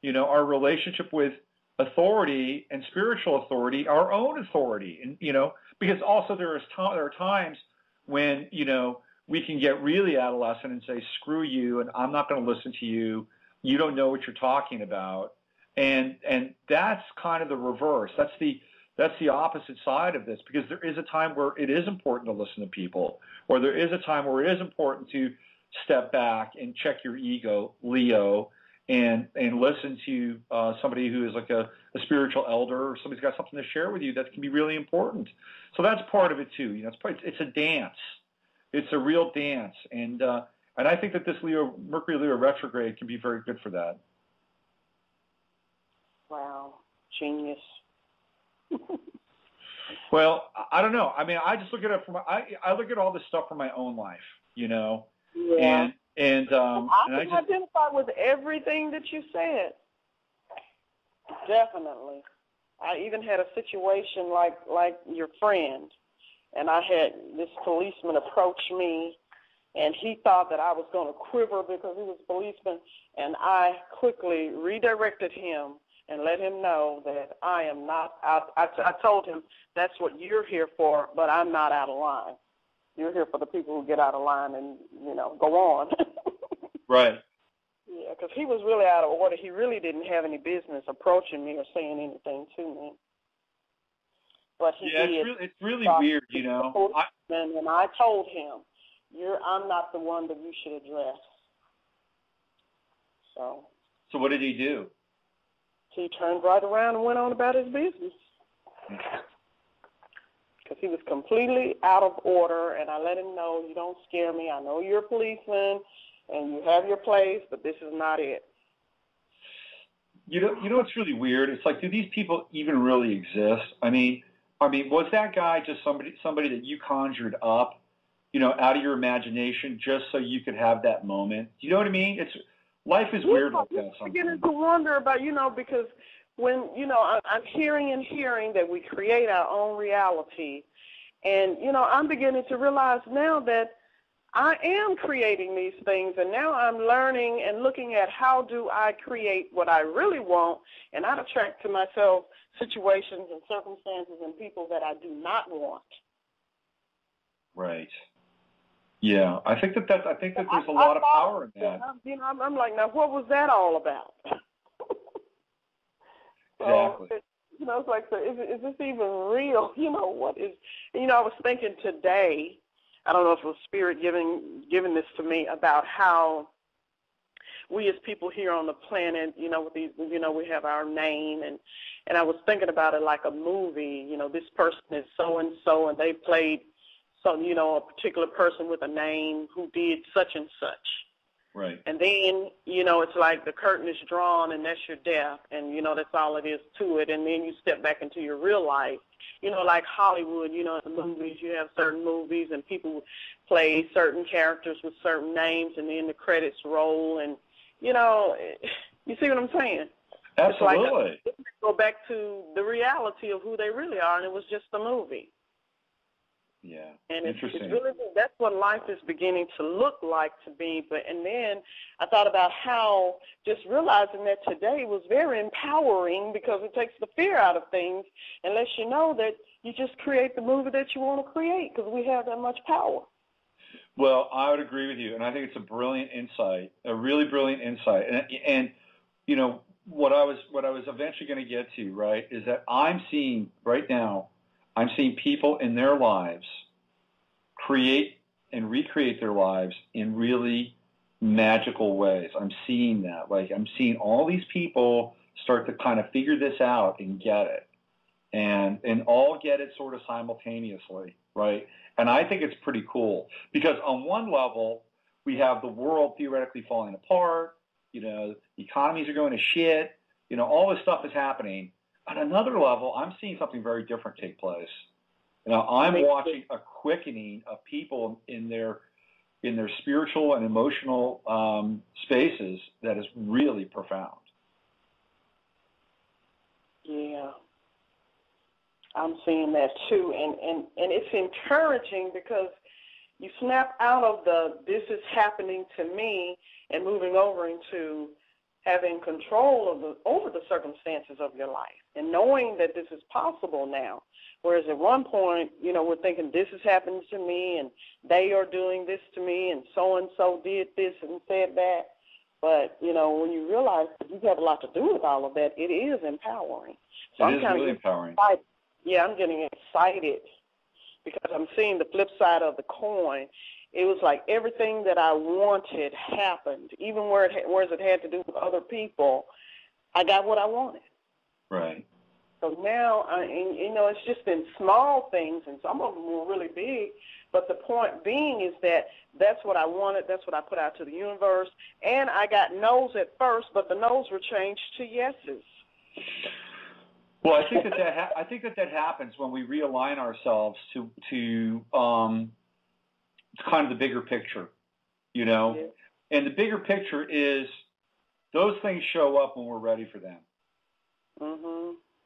you know, our relationship with authority and spiritual authority, our own authority. And, you know, because also there are times when, you know, we can get really adolescent and say, screw you, and I'm not going to listen to you. You don't know what you're talking about. And that's kind of the reverse. That's the opposite side of this, because there is a time where it is important to listen to people, or there is a time where it is important to step back and check your ego, Leo, and listen to somebody who is like a spiritual elder, or somebody's got something to share with you that can be really important. So that's part of it too. You know, it's a dance. It's a real dance, and I think that this Mercury Leo retrograde can be very good for that. Wow, genius. Well, I don't know. I mean, I just look at it I look at all this stuff from my own life, you know. Yeah. And I can identify with everything that you said. Definitely. I even had a situation like your friend, and I had this policeman approach me, and he thought that I was going to quiver because he was a policeman, and I quickly redirected him and let him know that I am not out. I told him, that's what you're here for, but I'm not out of line. You're here for the people who get out of line and, you know, go on. Right. Yeah, because he was really out of order. He really didn't have any business approaching me or saying anything to me. But he did. It's really weird, you know. And I told him, I'm not the one that you should address. So what did he do? He turned right around and went on about his business. Because he was completely out of order, and I let him know, you don't scare me. I know you're a policeman, and you have your place, but this is not it. You know what's really weird? It's like, do these people even really exist? I mean, was that guy just somebody that you conjured up, you know, out of your imagination just so you could have that moment? Do you know what I mean? Life is weird like that sometimes. I'm beginning to wonder about, you know, because when, you know, I'm hearing that we create our own reality. And, you know, I'm beginning to realize now that I am creating these things, and now I'm learning and looking at how do I create what I really want and not attract to myself situations and circumstances and people that I do not want. Right. Yeah, I think that there's a lot of power in that. You know, I'm like, now what was that all about? Exactly. So, It's like, so is this even real? What is? I was thinking today. I don't know if it was Spirit giving this to me about how we as people here on the planet, with these, we have our name, and I was thinking about it like a movie. This person is so and so, and they played some, a particular person with a name who did such and such. Right. And then, it's like the curtain is drawn, and that's your death, and that's all it is to it. And then you step back into your real life. Like Hollywood, in the movies, you have certain movies, and people play certain characters with certain names, and then the credits roll, and you see what I'm saying? Absolutely. It's like go back to the reality of who they really are, and it was just a movie. Yeah, and interesting. It's really, that's what life is beginning to look like to me. And then I thought about how just realizing that today was very empowering, because it takes the fear out of things and lets you know that you just create the movie that you want to create, because we have that much power. Well, I would agree with you, and I think it's a brilliant insight, a really brilliant insight. And what I was eventually going to get to, right, is that I'm seeing people in their lives create and recreate their lives in really magical ways. I'm seeing that. Like, I'm seeing all these people start to kind of figure this out and get it, and all get it sort of simultaneously, right? And I think it's pretty cool, because on one level, we have the world theoretically falling apart, economies are going to shit, all this stuff is happening. On another level, I'm seeing something very different take place. I'm watching a quickening of people in their spiritual and emotional spaces that is really profound. Yeah. I'm seeing that too, and it's encouraging, because you snap out of this is happening to me and moving over into having control over the circumstances of your life, and knowing that this is possible now. Whereas at one point, we're thinking this is happening to me, and they are doing this to me, and so did this and said that. But, when you realize that you have a lot to do with all of that, it is empowering. So it is really empowering. Excited. Yeah, I'm getting excited, because I'm seeing the flip side of the coin. It was like everything that I wanted happened, even whereas it had to do with other people. I got what I wanted. Right. So now, it's just been small things, and some of them were really big. But the point being is that that's what I wanted. That's what I put out to the universe. And I got no's at first, but the no's were changed to yeses. Well, I think that happens when we realign ourselves to kind of the bigger picture, Yeah. And the bigger picture is those things show up when we're ready for them,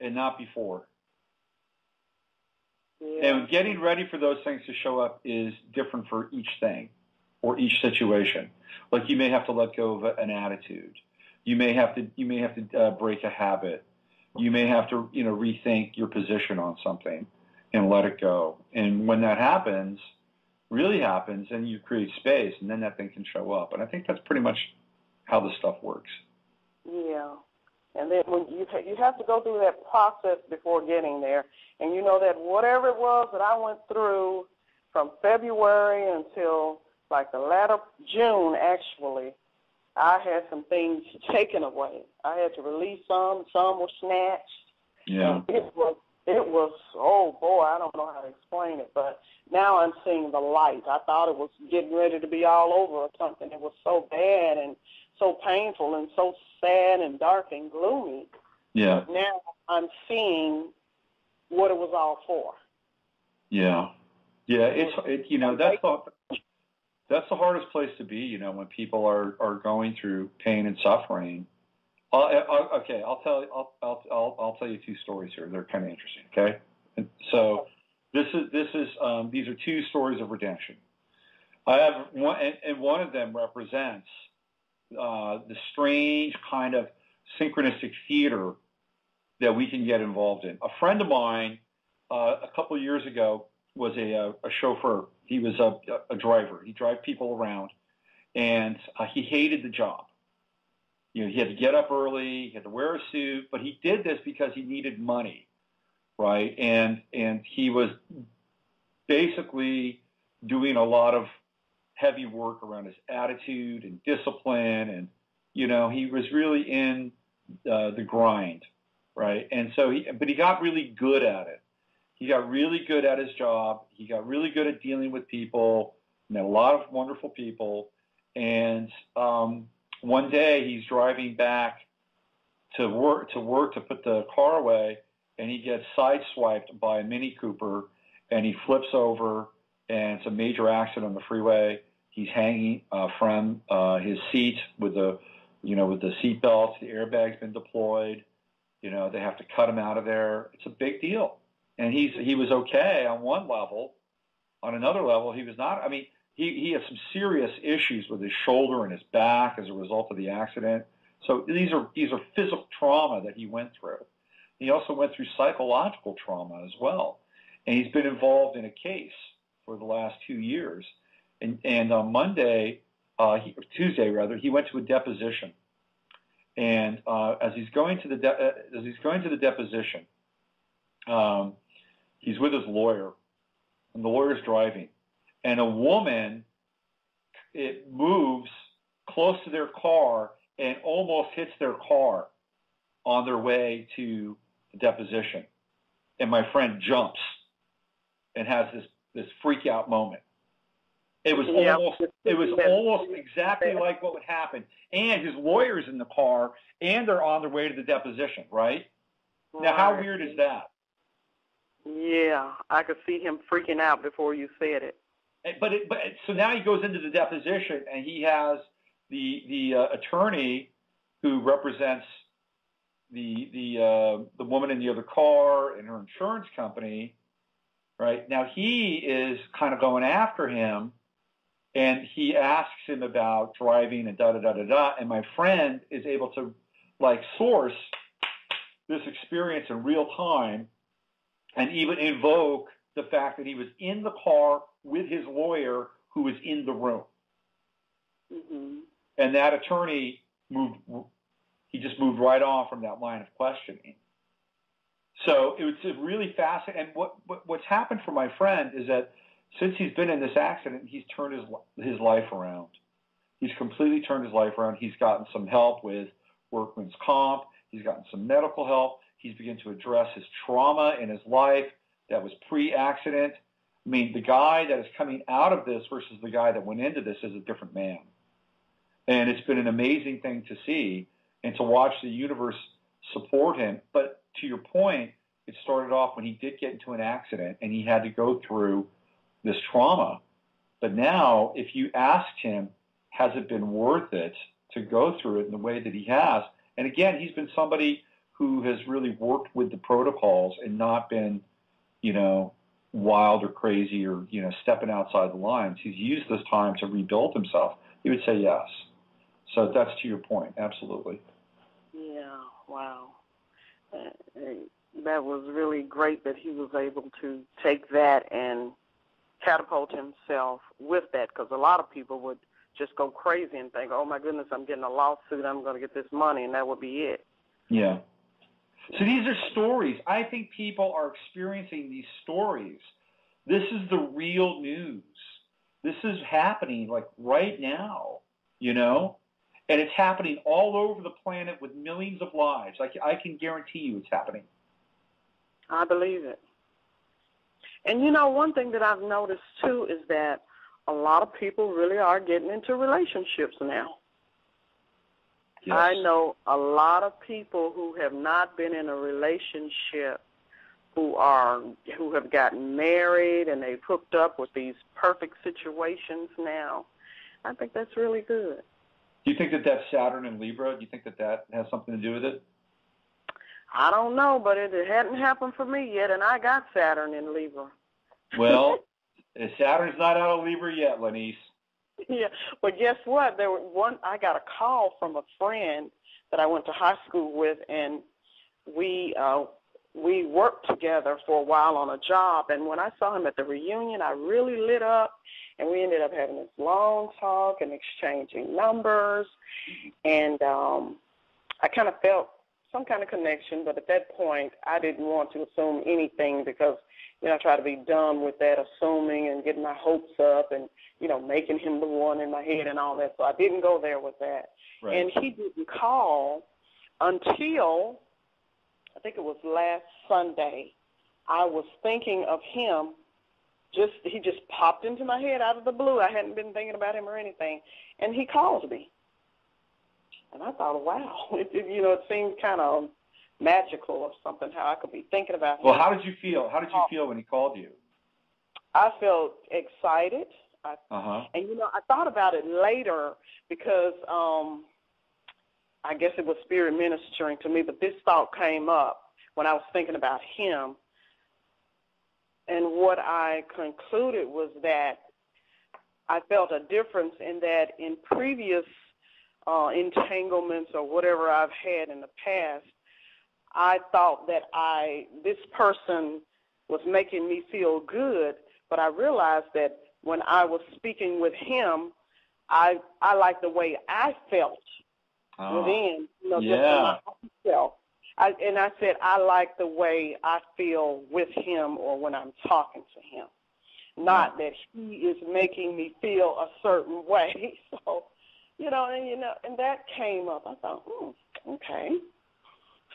and not before. Yeah. And getting ready for those things to show up is different for each thing or each situation. Like, you may have to let go of an attitude. You may have to break a habit. You may have to, rethink your position on something and let it go. And when that really happens, and you create space, and then that thing can show up. And I think that's pretty much how this stuff works. Yeah. And then when you have to go through that process before getting there. And you know that whatever it was that I went through from February until like the latter June, actually, I had some things taken away. I had to release some were snatched. Yeah. And it was, oh boy, I don't know how to explain it, but now I'm seeing the light. I thought it was getting ready to be all over or something. It was so bad and so painful and so sad and dark and gloomy. Yeah. But now I'm seeing what it was all for. Yeah. Yeah, that's the hardest place to be, when people are going through pain and suffering. I'll tell you two stories here. They're kind of interesting. Okay, and so these are two stories of redemption. I have one, and one of them represents the strange kind of synchronistic theater that we can get involved in. A friend of mine, a couple of years ago, was a chauffeur. He was a driver. He drove people around, and he hated the job. He had to get up early, he had to wear a suit, but he did this because he needed money. right? And he was basically doing a lot of heavy work around his attitude and discipline, and he was really in the grind, right? And so but he got really good at it. He got really good at his job. He got really good at dealing with people. Met a lot of wonderful people. And one day he's driving back to work to put the car away, and he gets sideswiped by a Mini Cooper, and he flips over, and it's a major accident on the freeway. He's hanging from his seat with the seat belts. The airbag's been deployed. They have to cut him out of there. It's a big deal. And he was okay on one level. On another level, he was not. I mean, he had some serious issues with his shoulder and his back as a result of the accident. So these are physical trauma that he went through. He also went through psychological trauma as well. And he's been involved in a case for the last 2 years. And on Tuesday, he went to a deposition. And as he's going to the deposition, he's with his lawyer, and the lawyer's driving, and a woman moves close to their car and almost hits their car on their way to the deposition. And my friend jumps and has this freak out moment. It was almost exactly like what would happen. And his lawyer's in the car, and they're on their way to the deposition, right? Now, how weird is that? Yeah, I could see him freaking out before you said it. But so now he goes into the deposition, and he has the attorney who represents the woman in the other car and her insurance company, right? Now he is kind of going after him, and he asks him about driving and da-da-da-da-da, and my friend is able to, source this experience in real time and even invoke the fact that he was in the car with his lawyer who was in the room. Mm-hmm. And that attorney just moved right on from that line of questioning. So it was really fascinating. And what's happened for my friend is that since he's been in this accident, he's turned his life around. He's completely turned his life around. He's gotten some help with workman's comp. He's gotten some medical help. He's begun to address his trauma in his life that was pre-accident. I mean, the guy that is coming out of this versus the guy that went into this is a different man. And it's been an amazing thing to see and to watch the universe support him. But to your point, it started off when he did get into an accident and he had to go through this trauma. But now, if you asked him, has it been worth it to go through it in the way that he has? And again, he's been somebody who has really worked with the protocols and not been, wild or crazy or, stepping outside the lines. He's used this time to rebuild himself. He would say yes. So that's to your point. Absolutely. Yeah. Wow. That was really great that he was able to take that and catapult himself with that, because a lot of people would just go crazy and think, oh, my goodness, I'm getting a lawsuit, I'm going to get this money, and that would be it. Yeah. So these are stories. I think people are experiencing these stories. This is the real news. This is happening right now, and it's happening all over the planet with millions of lives. I can guarantee you it's happening. I believe it. And, one thing that I've noticed, too, is that a lot of people really are getting into relationships now. Yes. I know a lot of people who have not been in a relationship who have gotten married and they've hooked up with these perfect situations now. I think that's really good. Do you think that that's Saturn in Libra? Do you think that has something to do with it? I don't know, but it hadn't happened for me yet, and I got Saturn in Libra. Well, Saturn's not out of Libra yet, Rajneesh. Yeah, but guess what? I got a call from a friend that I went to high school with, and we worked together for a while on a job. And when I saw him at the reunion, I really lit up, and we ended up having this long talk and exchanging numbers. And I kind of felt some kind of connection, but at that point, I didn't want to assume anything because, I try to be done with that assuming and getting my hopes up and, making him the one in my head and all that. So I didn't go there with that. Right. And he didn't call until, I think it was last Sunday. I was thinking of him. He just popped into my head out of the blue. I hadn't been thinking about him or anything. And he called me. And I thought, wow, it seemed kind of magical or something, how I could be thinking about him. Well, how did you feel? How did you feel when he called you? I felt excited. And, I thought about it later because I guess it was spirit ministering to me, but this thought came up when I was thinking about him. And what I concluded was that I felt a difference in that in previous entanglements or whatever I've had in the past, I thought that this person was making me feel good, but I realized that when I was speaking with him, I liked the way I felt within, just myself. And I said, I like the way I feel with him or when I'm talking to him, not that he is making me feel a certain way. So, and that came up. I thought, okay.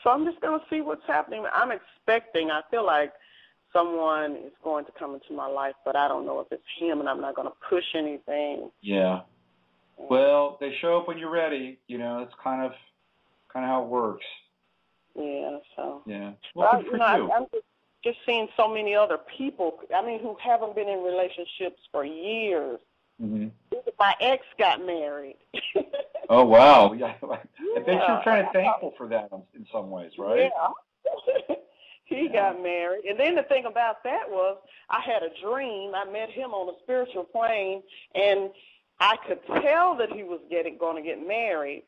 So I'm just going to see what's happening. I'm expecting, I feel like someone is going to come into my life, but I don't know if it's him, and I'm not going to push anything. Yeah. Well, they show up when you're ready. It's kind of how it works. Yeah. So. Yeah. Well, good for you. I'm just seeing so many other people. Who haven't been in relationships for years. Mm-hmm. My ex got married. Oh, wow. Yeah. I bet you're kind of thankful for that in some ways, right? Yeah. He got married. And then the thing about that was I had a dream. I met him on a spiritual plane, and I could tell that he was going to get married.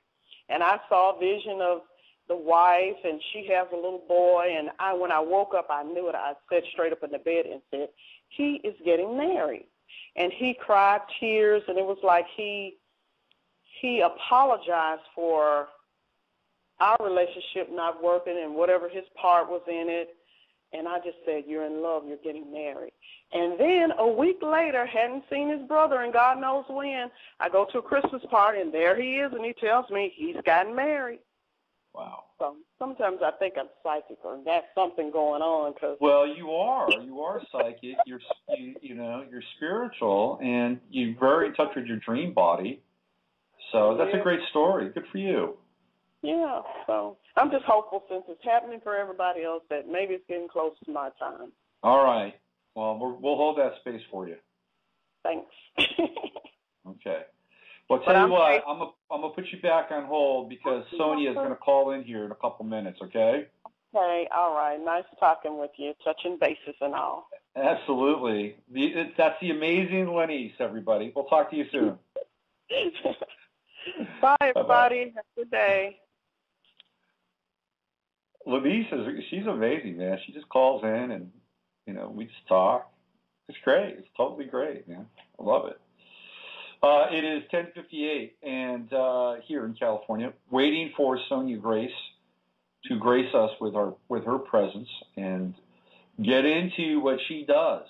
And I saw a vision of the wife, and she has a little boy. And when I woke up, I knew it. I sat straight up in the bed and said, he is getting married. And he cried tears, and it was like he apologized for our relationship not working and whatever his part was in it. And I just said, you're in love, you're getting married. And then a week later, hadn't seen his brother, and God knows when, I go to a Christmas party, and there he is, and he tells me he's gotten married. Wow. So sometimes I think I'm psychic, or that's something going on. Well, you are psychic. You're spiritual, and you're very in touch with your dream body. So that's a great story. Good for you. Yeah. So I'm just hopeful, since it's happening for everybody else, that maybe it's getting close to my time. All right. Well, we'll hold that space for you. Thanks. Okay. Well, tell you what, I'm gonna put you back on hold because Sonia is gonna call in here in a couple minutes. Okay. Okay. All right. Nice talking with you, touching bases and all. Absolutely. That's the amazing Rajneesh, everybody. We'll talk to you soon. Bye, everybody. Have a good day. Rajneesh she's amazing, man. She just calls in and, we just talk. It's great. It's totally great, man. I love it. It is 10:58 and here in California, waiting for Sonia Grace to grace us with her presence and get into what she does,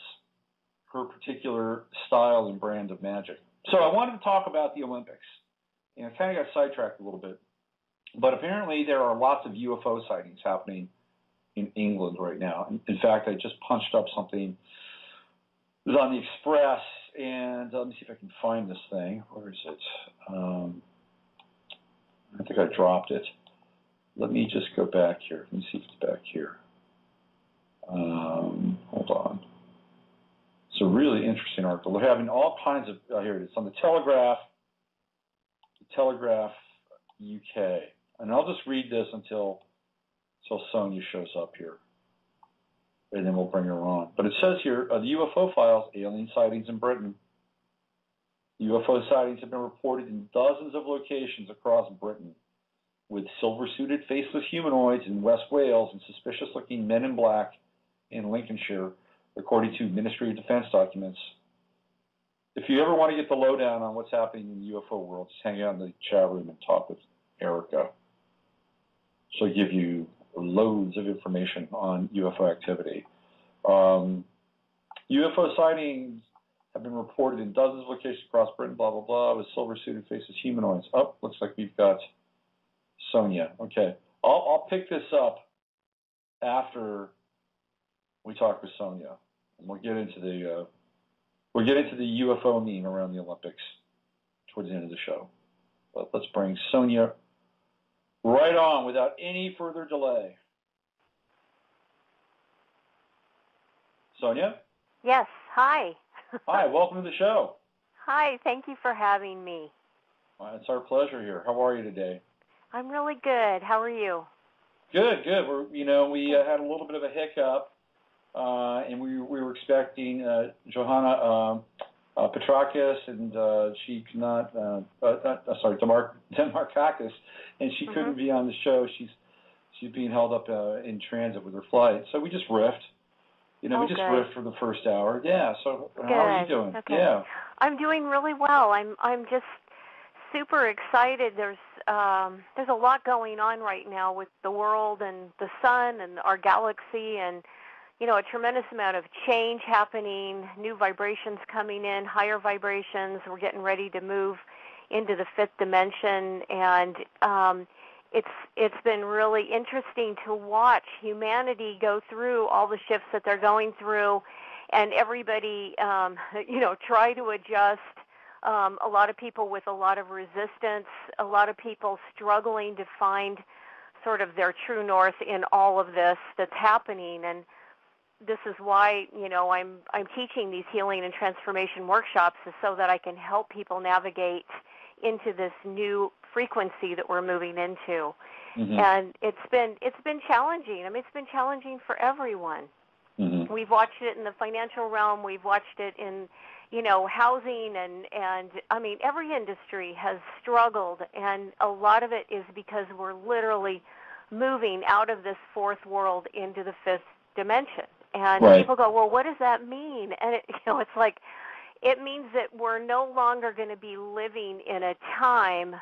her particular style and brand of magic. So I wanted to talk about the Olympics, and I kind of got sidetracked a little bit. But apparently there are lots of UFO sightings happening in England right now. In fact, I just punched up something. It was on the Express, and let me see if I can find this thing. Where is it? I think I dropped it. Let me just go back here. Let me see if it's back here. Hold on. It's a really interesting article. They're having all kinds of, here it is, on the Telegraph UK. And I'll just read this until Sonia shows up here. And then we'll bring her on. But it says here, the UFO files, alien sightings in Britain. UFO sightings have been reported in dozens of locations across Britain, with silver-suited faceless humanoids in West Wales and suspicious-looking men in black in Lincolnshire, according to Ministry of Defense documents. If you ever want to get the lowdown on what's happening in the UFO world, just hang out in the chat room and talk with Erica. she'll give you loads of information on UFO activity. UFO sightings have been reported in dozens of locations across Britain, blah, blah, blah, with silver-suited faces, humanoids. Oh, looks like we've got Sonia. Okay. I'll pick this up after we talk with Sonia. And we'll get into the UFO meme around the Olympics towards the end of the show. But let's bring Sonia right on without any further delay. Sonia? Yes, hi. Hi, welcome to the show. Hi, thank you for having me. Well, it's our pleasure here. How are you today? I'm really good. How are you? Good, good. We had a little bit of a hiccup, and we were expecting Johanna Demetrakas, and she could not. Demetrakas, and she couldn't be on the show. She's being held up in transit with her flight. So we just riffed. We just riffed for the first hour. Yeah. So how are you doing? Okay. Yeah. I'm doing really well. I'm just super excited. There's a lot going on right now with the world and the sun and our galaxy, and a tremendous amount of change happening, new vibrations coming in, higher vibrations. We're getting ready to move into the fifth dimension, and it's been really interesting to watch humanity go through all the shifts that they're going through, and everybody try to adjust. A lot of people with a lot of resistance, a lot of people struggling to find sort of their true north in all of this that's happening. And this is why, I'm teaching these healing and transformation workshops, is so that I can help people navigate into this new frequency that we're moving into. And it's been challenging. I mean, it's been challenging for everyone. We've watched it in the financial realm. We've watched it in housing, and I mean, every industry has struggled, and a lot of it is because we're literally moving out of this fourth world into the fifth dimension. And people go, well, what does that mean? And it's like, it means that we're no longer going to be living in a time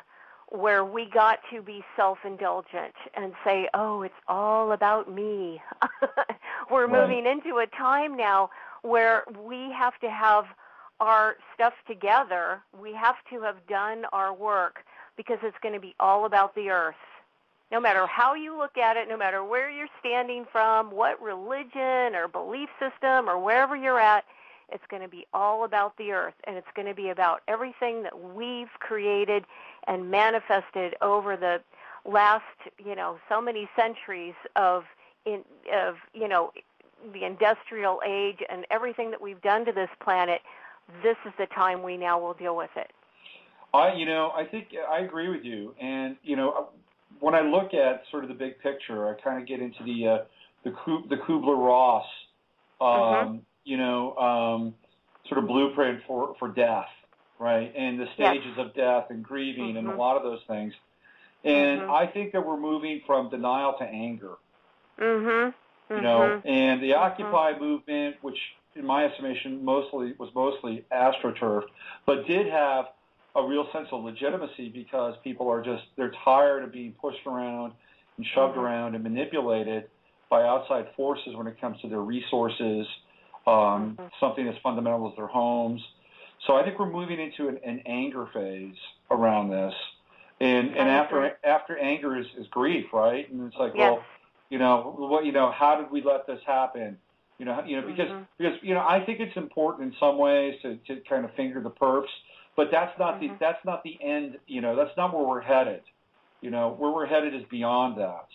where we got to be self-indulgent and say, oh, it's all about me. We're moving into a time now where we have to have our stuff together. We have to have done our work, because it's going to be all about the earth. No matter how you look at it, no matter where you're standing from, what religion or belief system or wherever you're at, it's going to be all about the earth, and it's going to be about everything that we've created and manifested over the last, so many centuries of the industrial age and everything that we've done to this planet. This is the time we now will deal with it. I think I agree with you. And, when I look at sort of the big picture, I kind of get into the Kubler-Ross, sort of blueprint for death, right? And the stages of death and grieving and a lot of those things. And I think that we're moving from denial to anger. And the Occupy movement, which in my estimation was mostly astroturf, but did have a real sense of legitimacy, because people they're tired of being pushed around and shoved around and manipulated by outside forces when it comes to their resources, something as fundamental as their homes. So I think we're moving into an anger phase around this. And after anger is grief, right? And it's like, well, how did we let this happen? Because I think it's important in some ways to kind of finger the perps, but that's not the end. That's not where we're headed. Where we're headed is beyond that.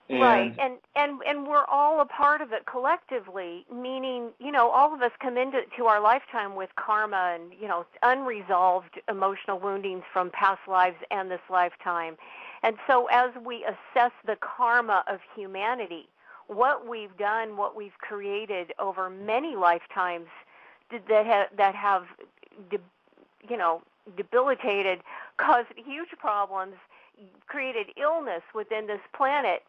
Right, and we're all a part of it collectively, meaning, all of us come into our lifetime with karma and, unresolved emotional woundings from past lives and this lifetime. And so as we assess the karma of humanity, what we've done, what we've created over many lifetimes that have debilitated, caused huge problems, created illness within this planet,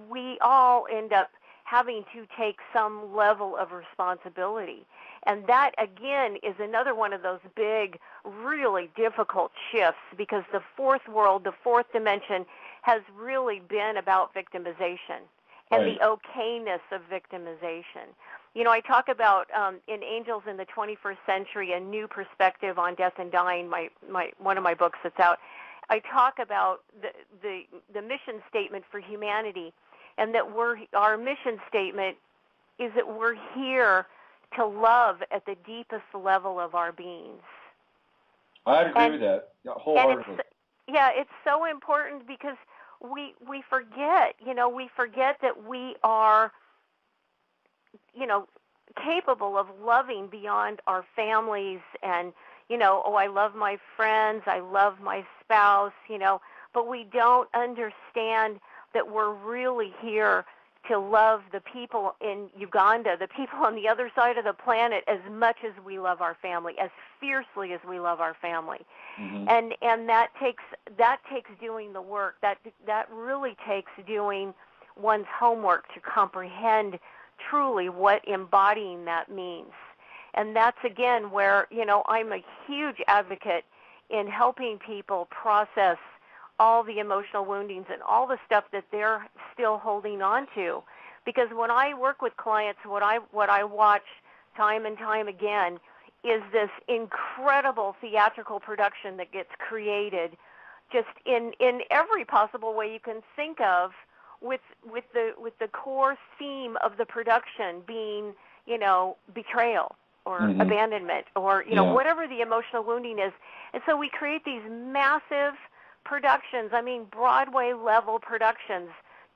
we all end up having to take some level of responsibility. And that, again, is another one of those big, really difficult shifts, because the fourth world, the fourth dimension, has really been about victimization and the okayness of victimization. You know, I talk about in Angels in the 21st Century, a new perspective on death and dying, one of my books that's out. I talk about the mission statement for humanity, and that our mission statement is that we're here to love at the deepest level of our beings. I'd agree with that wholeheartedly. It's so important because we forget, we forget that we are, capable of loving beyond our families and, I love my friends, I love my spouse, but we don't understand that we're really here to love the people in Uganda, the people on the other side of the planet, as much as we love our family, as fiercely as we love our family. Mm-hmm. And that takes doing the work. That really takes doing one's homework to comprehend truly what embodying that means. And that's, again, where, I'm a huge advocate in helping people process all the emotional woundings and all the stuff that they're still holding on to. Because when I work with clients, what I watch time and time again is this incredible theatrical production that gets created just in every possible way you can think of, with the core theme of the production being, betrayal or abandonment or, whatever the emotional wounding is. And so we create these massive productions, Broadway-level productions,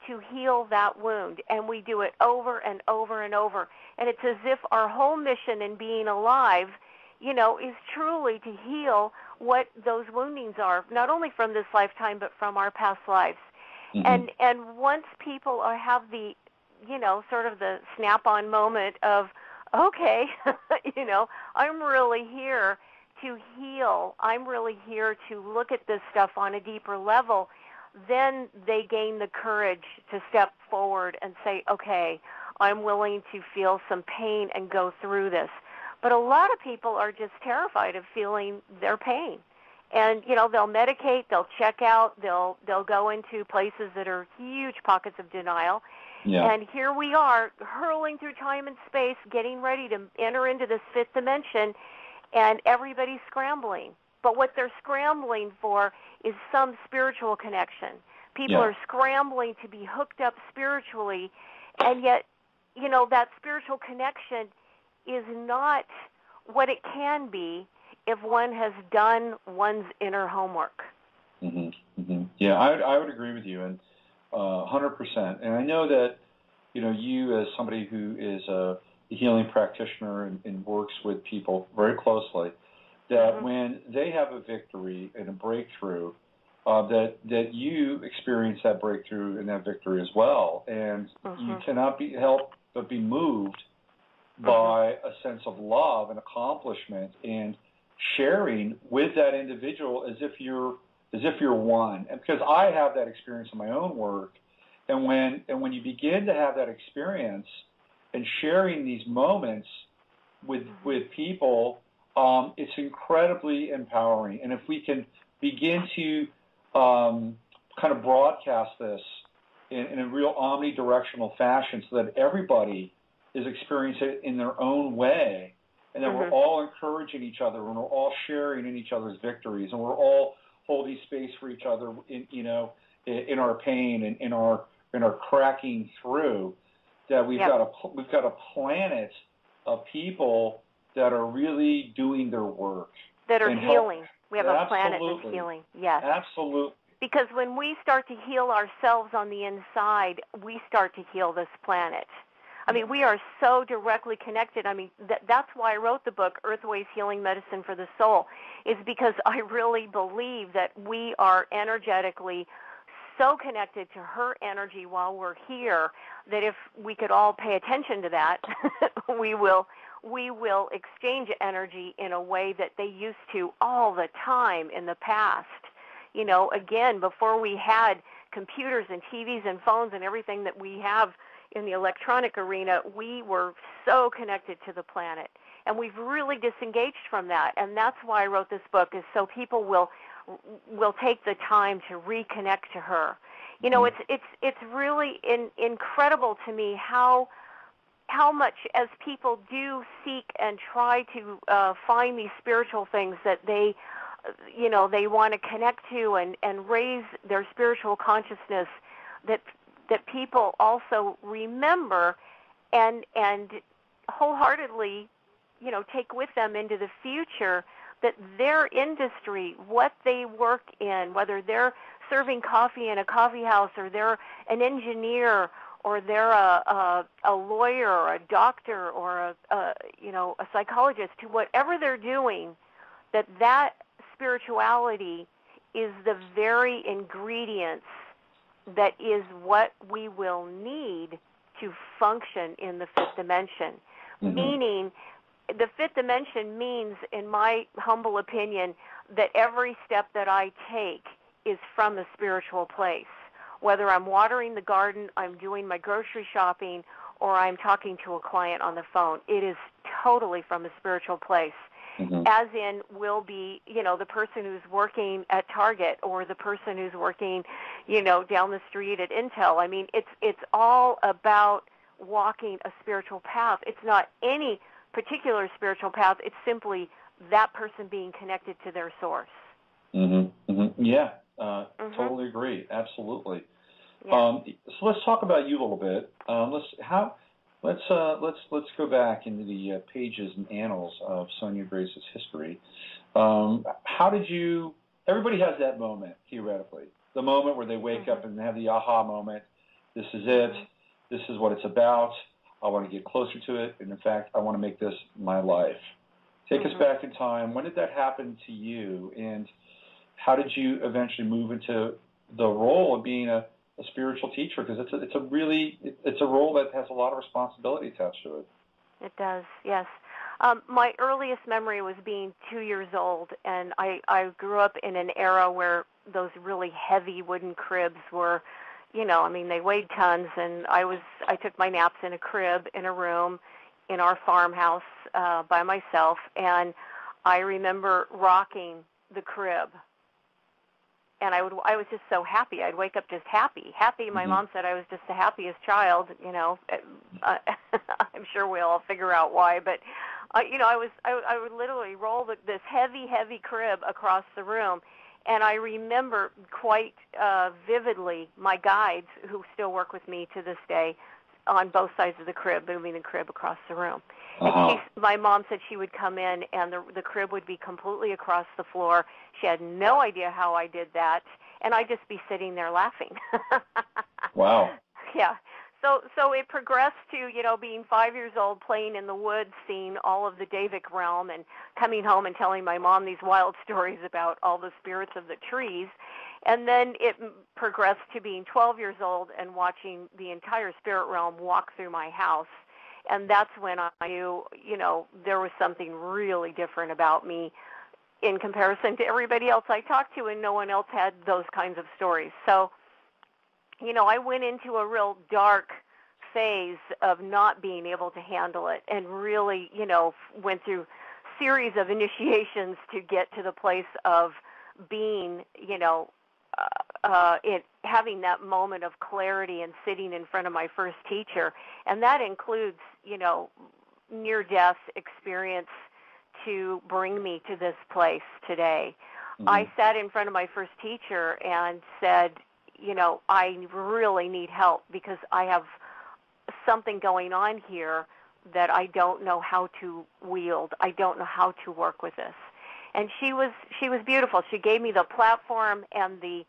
to heal that wound. And we do it over and over and over. And it's as if our whole mission in being alive, is truly to heal what those woundings are, not only from this lifetime, but from our past lives. Mm-hmm. And once people have the, sort of the snap-on moment of, okay, I'm really here to heal, I'm really here to look at this stuff on a deeper level, then they gain the courage to step forward and say, okay, I'm willing to feel some pain and go through this. But a lot of people are just terrified of feeling their pain. And, they'll medicate, they'll check out, they'll go into places that are huge pockets of denial. Yeah. And here we are, hurling through time and space, getting ready to enter into this fifth dimension, and everybody's scrambling. But what they're scrambling for is some spiritual connection. People are scrambling to be hooked up spiritually, and yet, that spiritual connection is not what it can be if one has done one's inner homework. Mm-hmm. Mm-hmm. Yeah, I would agree with you, and 100%. And I know that, you as somebody who is a healing practitioner and works with people very closely, that when they have a victory and a breakthrough, that you experience that breakthrough and that victory as well. And you cannot help but be moved by a sense of love and accomplishment and sharing with that individual as if you're one. And because I have that experience in my own work, and when you begin to have that experience and sharing these moments with people, it's incredibly empowering. And if we can begin to kind of broadcast this in a real omnidirectional fashion so that everybody is experiencing it in their own way, and that we're all encouraging each other, and we're all sharing in each other's victories, and we're all holding space for each other in our pain and in our cracking through, that we've got a planet of people that are really doing their work. That are healing. We have a planet that's healing. Yes. Absolutely. Because when we start to heal ourselves on the inside, we start to heal this planet. We are so directly connected. That's why I wrote the book, Earthways Healing Medicine for the Soul, is because I really believe that we are energetically so connected to her energy while we're here that if we could all pay attention to that, we will exchange energy in a way that they used to all the time in the past. Again, before we had computers and TVs and phones and everything that we have in the electronic arena, we were so connected to the planet. And we've really disengaged from that. And that's why I wrote this book, is so people will take the time to reconnect to her. You know, it's really incredible to me how much, as people do seek and try to find these spiritual things that they want to connect to and raise their spiritual consciousness, that people also remember and wholeheartedly, take with them into the future, that their industry, what they work in, whether they're serving coffee in a coffee house, or they're an engineer, or they're a lawyer, or a doctor, or a psychologist, to whatever they're doing, that spirituality is the very ingredients that is what we will need to function in the fifth dimension. Mm-hmm. Meaning, the fifth dimension means, in my humble opinion, that every step that I take is from a spiritual place. Whether I'm watering the garden, I'm doing my grocery shopping, or I'm talking to a client on the phone, it is totally from a spiritual place. Mm-hmm. As in, will be, the person who's working at Target, or the person who's working, down the street at Intel. I mean, it's all about walking a spiritual path. It's not any particular spiritual path. It's simply that person being connected to their source. Mm-hmm. Mm-hmm. Yeah, totally agree. Absolutely. Yeah. So let's talk about you a little bit. Let's go back into the pages and annals of Sonia Grace's history. How did you? Everybody has that moment, theoretically. The moment where they wake up and have the aha moment. This is it. This is what it's about. I want to get closer to it, and in fact, I want to make this my life. Take us back in time. When did that happen to you, and how did you eventually move into the role of being a spiritual teacher? Because it's a role that has a lot of responsibility attached to it. It does, yes. My earliest memory was being 2 years old, and I grew up in an era where those really heavy wooden cribs were, they weighed tons, and I took my naps in a crib in a room in our farmhouse by myself, and I remember rocking the crib. And I was just so happy. I'd wake up just happy. My mom said I was just the happiest child. I'm sure we'll all figure out why. But I would literally roll this heavy crib across the room, and I remember quite vividly my guides, who still work with me to this day, on both sides of the crib, moving the crib across the room. And my mom said she would come in, and the crib would be completely across the floor. She had no idea how I did that, and I'd just be sitting there laughing. Wow. Yeah. So it progressed to, being 5 years old, playing in the woods, seeing all of the Davic realm, and coming home and telling my mom these wild stories about all the spirits of the trees. And then it progressed to being 12 years old and watching the entire spirit realm walk through my house. And that's when I knew, there was something really different about me in comparison to everybody else I talked to, and no one else had those kinds of stories. So, I went into a real dark phase of not being able to handle it, and really, went through series of initiations to get to the place of being, having that moment of clarity and sitting in front of my first teacher. And that includes, near-death experience to bring me to this place today. Mm-hmm. I sat in front of my first teacher and said, I really need help, because I have something going on here that I don't know how to wield. I don't know how to work with this. And she was beautiful. She gave me the platform and the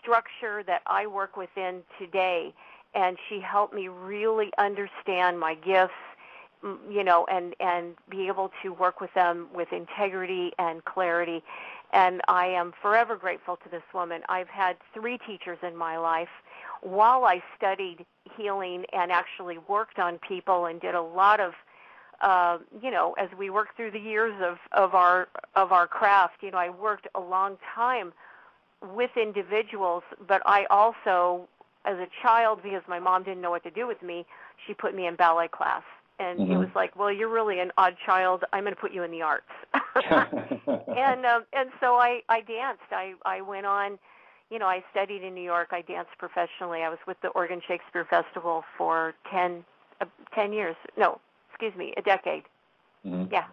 structure that I work within today, and she helped me really understand my gifts, and be able to work with them with integrity and clarity. And I am forever grateful to this woman. I've had 3 teachers in my life. While I studied healing and actually worked on people and did a lot of, as we worked through the years of our craft, I worked a long time with individuals, but I also, as a child, because my mom didn't know what to do with me, she put me in ballet class. And it was like, well, you're really an odd child. I'm going to put you in the arts. And so I danced. I went on, I studied in New York. I danced professionally. I was with the Oregon Shakespeare Festival for 10 years. No, excuse me, a decade. Mm-hmm. Yeah.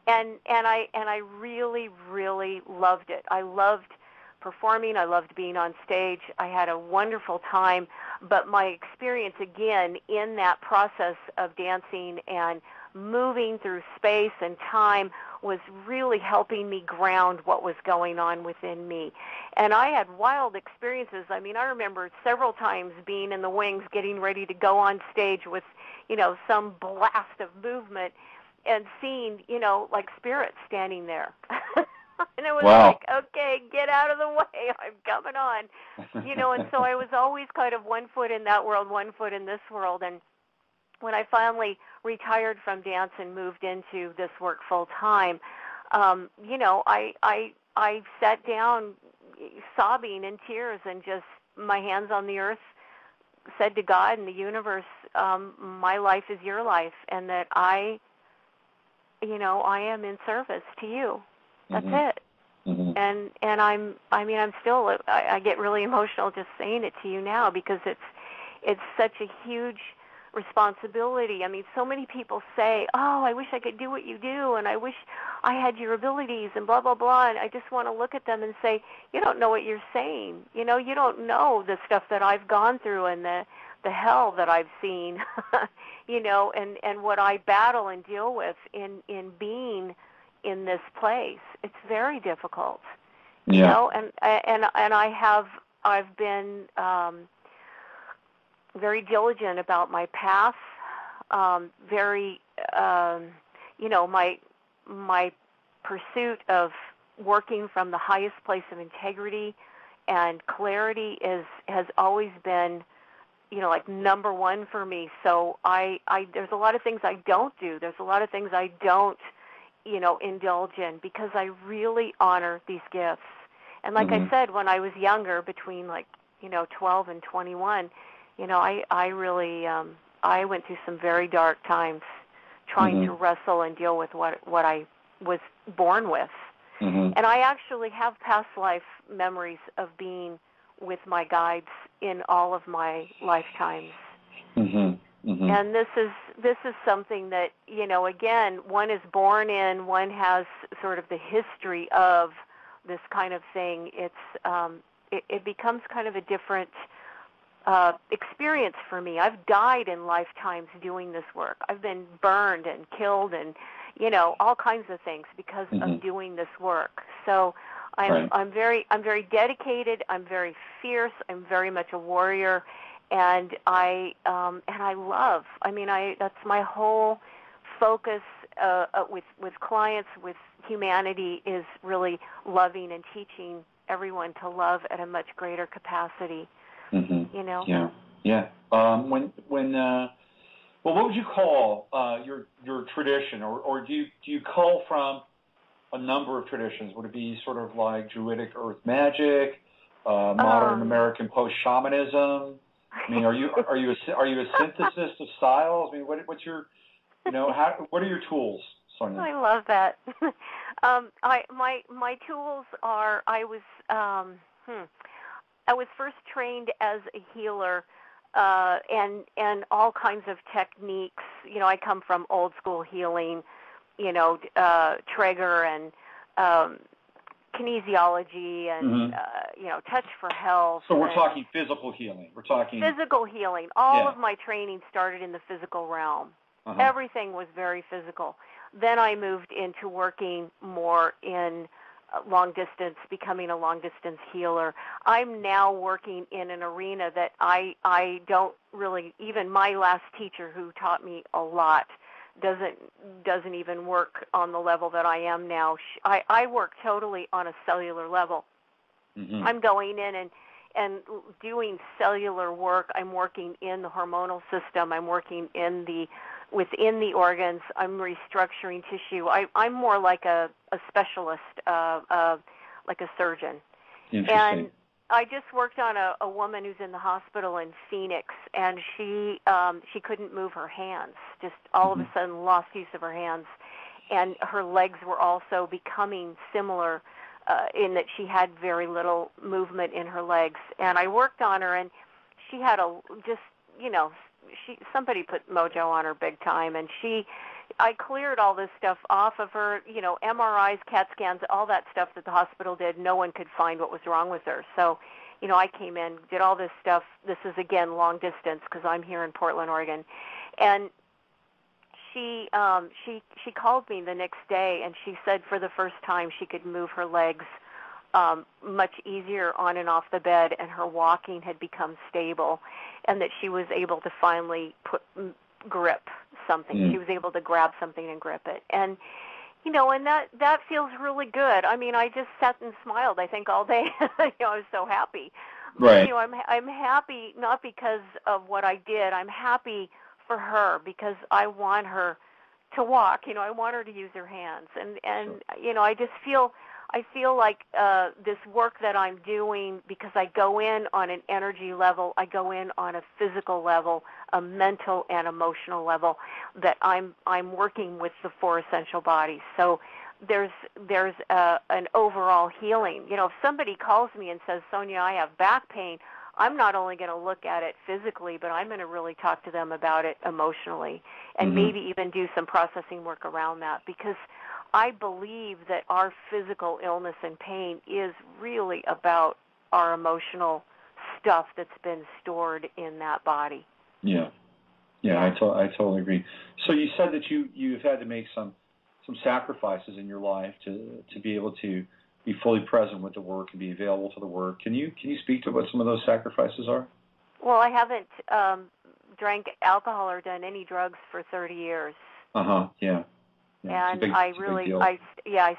And I really, really loved it. I loved performing. I loved being on stage. I had a wonderful time. But my experience, again, in that process of dancing and moving through space and time was really helping me ground what was going on within me. And I had wild experiences. I mean, I remember several times being in the wings, getting ready to go on stage with, some blast of movement and seeing, like spirits standing there. And it was like, okay, get out of the way. I'm coming on. And so I was always kind of one foot in that world, one foot in this world. And when I finally retired from dance and moved into this work full time, I sat down sobbing in tears and just my hands on the earth, said to God and the universe, my life is your life, and that I am in service to you. That's it. Mm-hmm. And I'm still, I get really emotional just saying it to you now because it's such a huge responsibility. I mean, so many people say, oh, I wish I could do what you do, and I wish I had your abilities, and blah, blah, blah, and I just want to look at them and say, you don't know what you're saying. You don't know the stuff that I've gone through and the hell that I've seen, and what I battle and deal with in being in this place. It's very difficult, and I've been very diligent about my path, very, my pursuit of working from the highest place of integrity and clarity has always been, like number one for me. So there's a lot of things I don't do. There's a lot of things I don't, indulge in because I really honor these gifts. And like I said, when I was younger, between 12 and 21, I really, I went through some very dark times trying to wrestle and deal with what I was born with. And I actually have past life memories of being with my guides in all of my lifetimes. And this is something that, again, one is born in, one has sort of the history of this kind of thing. It becomes kind of a different experience for me. I've died in lifetimes doing this work. I've been burned and killed and, all kinds of things because of doing this work. So I'm very dedicated. I'm very fierce. I'm very much a warrior, and I love. I mean, that's my whole focus with clients, with humanity, is really loving and teaching everyone to love at a much greater capacity. Yeah. Well, what would you call your tradition, or do you call from a number of traditions? Would it be sort of like Druidic Earth magic, modern American post-shamanism? I mean, are you a synthesis of styles? I mean, what's your, what are your tools, Sonia? I love that. My tools are, I was first trained as a healer, and all kinds of techniques. I come from old school healing, Traeger and kinesiology and touch for health. So we're talking physical healing. We're talking physical healing. All of my training started in the physical realm. Everything was very physical. Then I moved into working more in long distance, becoming a long distance healer. I'm now working in an arena that I don't really, even my last teacher who taught me a lot doesn't even work on the level that I am now. I work totally on a cellular level. I'm going in and doing cellular work. I'm working in the hormonal system. I'm working within the organs. I'm restructuring tissue. I'm more like a specialist, like a surgeon. And I just worked on a woman who's in the hospital in Phoenix, and she couldn't move her hands. Just all of a sudden lost use of her hands, and her legs were also becoming similar in that she had very little movement in her legs. And I worked on her, and she had somebody put mojo on her big time, and I cleared all this stuff off of her, MRIs, CAT scans, all that stuff that the hospital did. No one could find what was wrong with her. So, I came in, did all this stuff. This is, again, long distance because I'm here in Portland, Oregon. And she called me the next day, and she said for the first time she could move her legs much easier on and off the bed, and her walking had become stable, and that she was able to finally grip something. Mm. She was able to grab something and grip it. And, and that feels really good. I mean, I just sat and smiled, I think, all day. I was so happy. Right. I'm happy not because of what I did. I'm happy for her because I want her to walk. I want her to use her hands. And Sure. I feel like this work that I'm doing, because I go in on an energy level, I go in on a physical level, a mental and emotional level, that I'm working with the four essential bodies. So there's an overall healing. If somebody calls me and says, Sonia, I have back pain, I'm not only going to look at it physically, but I'm going to really talk to them about it emotionally, and Mm-hmm. maybe even do some processing work around that, because I believe that our physical illness and pain is really about our emotional stuff that's been stored in that body. Yeah. I totally agree. So you said that you've had to make some sacrifices in your life to be able to be fully present with the work and be available to the work. Can you speak to what some of those sacrifices are? Well, I haven't drank alcohol or done any drugs for 30 years. Yeah. And I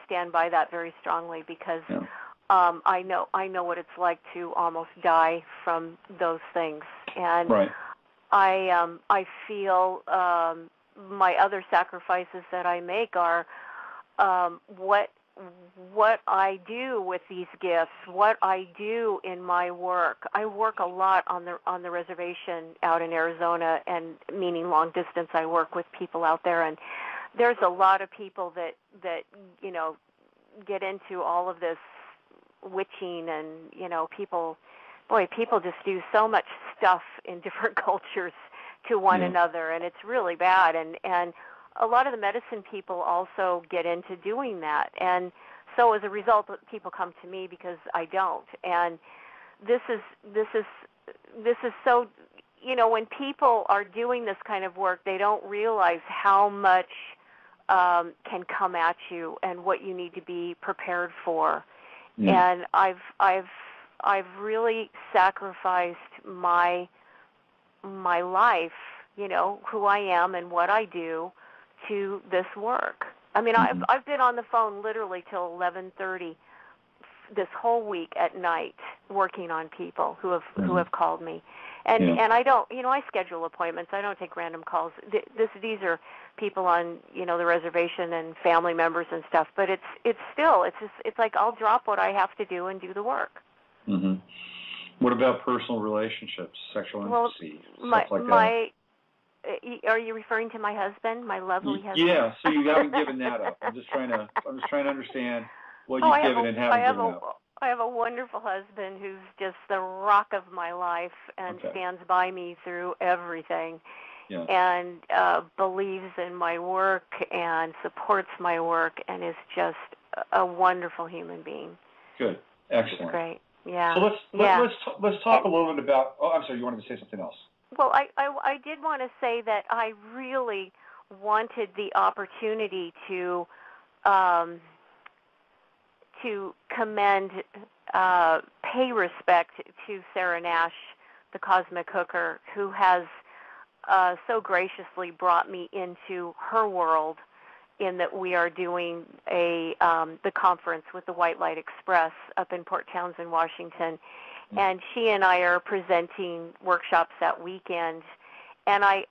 stand by that very strongly, because I know what it's like to almost die from those things. And right. I feel my other sacrifices that I make are what I do with these gifts, what I do in my work. I work a lot on the reservation out in Arizona, and meaning long distance. I work with people out there, and there's a lot of people that get into all of this witching, and people just do so much stuff in different cultures to one another, and it's really bad. And a lot of the medicine people also get into doing that, and so as a result, people come to me because I don't. And this is so, when people are doing this kind of work, they don't realize how much can come at you and what you need to be prepared for. And I've really sacrificed my life, who I am and what I do, to this work. I mean, I've been on the phone literally till 11:30 this whole week at night working on people who have called me. And I don't, I schedule appointments. I don't take random calls. These are people on, the reservation and family members and stuff. But it's like I'll drop what I have to do and do the work. Mm-hmm. What about personal relationships, sexual intimacy, stuff like that? Are you referring to my husband, my lovely husband? Yeah. So you haven't given that up. I'm just trying to understand what you've given and haven't given up. I have a wonderful husband who's just the rock of my life and stands by me through everything, and believes in my work and supports my work, and is just a wonderful human being. Good. Excellent. He's great. Yeah. So let's talk a little bit about. Oh, I'm sorry. You wanted to say something else? Well, I did want to say that I really wanted the opportunity to commend, pay respect to Sarah Nash, the Cosmic Hooker, who has so graciously brought me into her world, in that we are doing the conference with the White Light Express up in Port Townsend, Washington. And she and I are presenting workshops that weekend. And I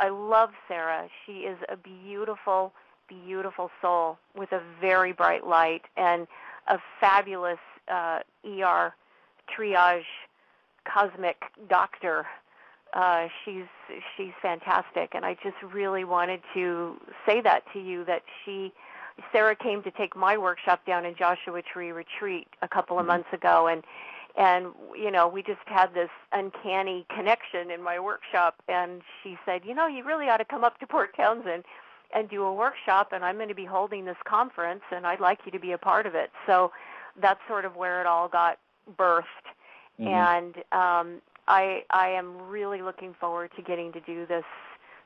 love Sarah. She is a beautiful, beautiful soul with a very bright light and a fabulous ER triage cosmic doctor. She's fantastic. And I just really wanted to say that to you, that she Sarah came to take my workshop down in Joshua Tree Retreat a couple of months ago, and we just had this uncanny connection in my workshop, and she said, you really ought to come up to Port Townsend and do a workshop, and I'm going to be holding this conference, and I'd like you to be a part of it. So that's sort of where it all got birthed. And I am really looking forward to getting to do this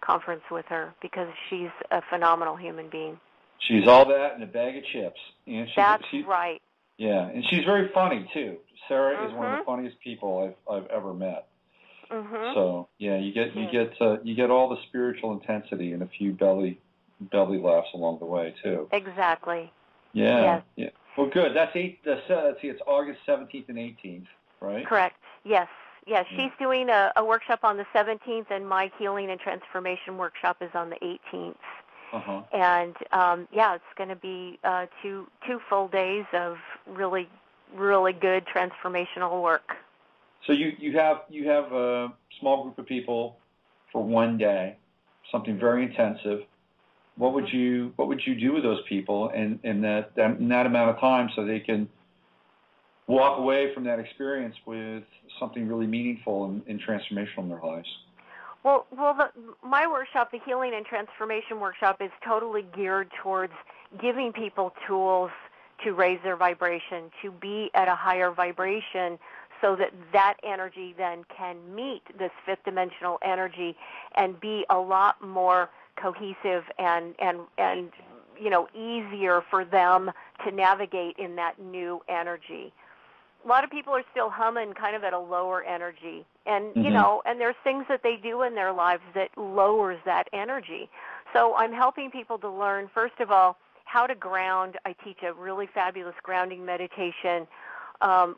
conference with her because she's a phenomenal human being. She's all that in a bag of chips. And That's right. Yeah, and she's very funny too. Sarah is one of the funniest people I've ever met. So yeah, you get all the spiritual intensity and a few belly laughs along the way too. Exactly. Yeah. Yeah. Well, good. Let's see. It's August 17th and 18th, right? Correct. Yes. Yes. She's doing a workshop on the 17th, and my healing and transformation workshop is on the 18th. And it's going to be two full days of really, really good transformational work. So you have a small group of people for one day, something very intensive. What would you do with those people in that amount of time so they can walk away from that experience with something really meaningful and transformational in their lives? Well, my workshop, the Healing and Transformation Workshop, is totally geared towards giving people tools to raise their vibration, to be at a higher vibration, so that energy then can meet this fifth dimensional energy and be a lot more cohesive and easier for them to navigate in that new energy. A lot of people are still humming kind of at a lower energy. And, and there's things that they do in their lives that lowers that energy. So I'm helping people to learn, first of all, how to ground. I teach a really fabulous grounding meditation.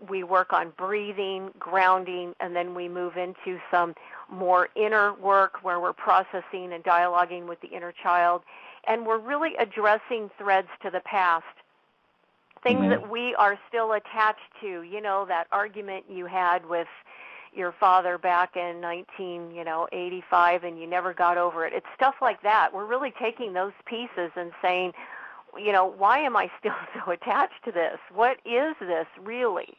We work on breathing, grounding, and then we move into some more inner work where we're processing and dialoguing with the inner child. And we're really addressing threads to the past, things that we are still attached to. That argument you had with your father back in 1985 and you never got over it. It's stuff like that. We're really taking those pieces and saying, why am I still so attached to this? What is this really?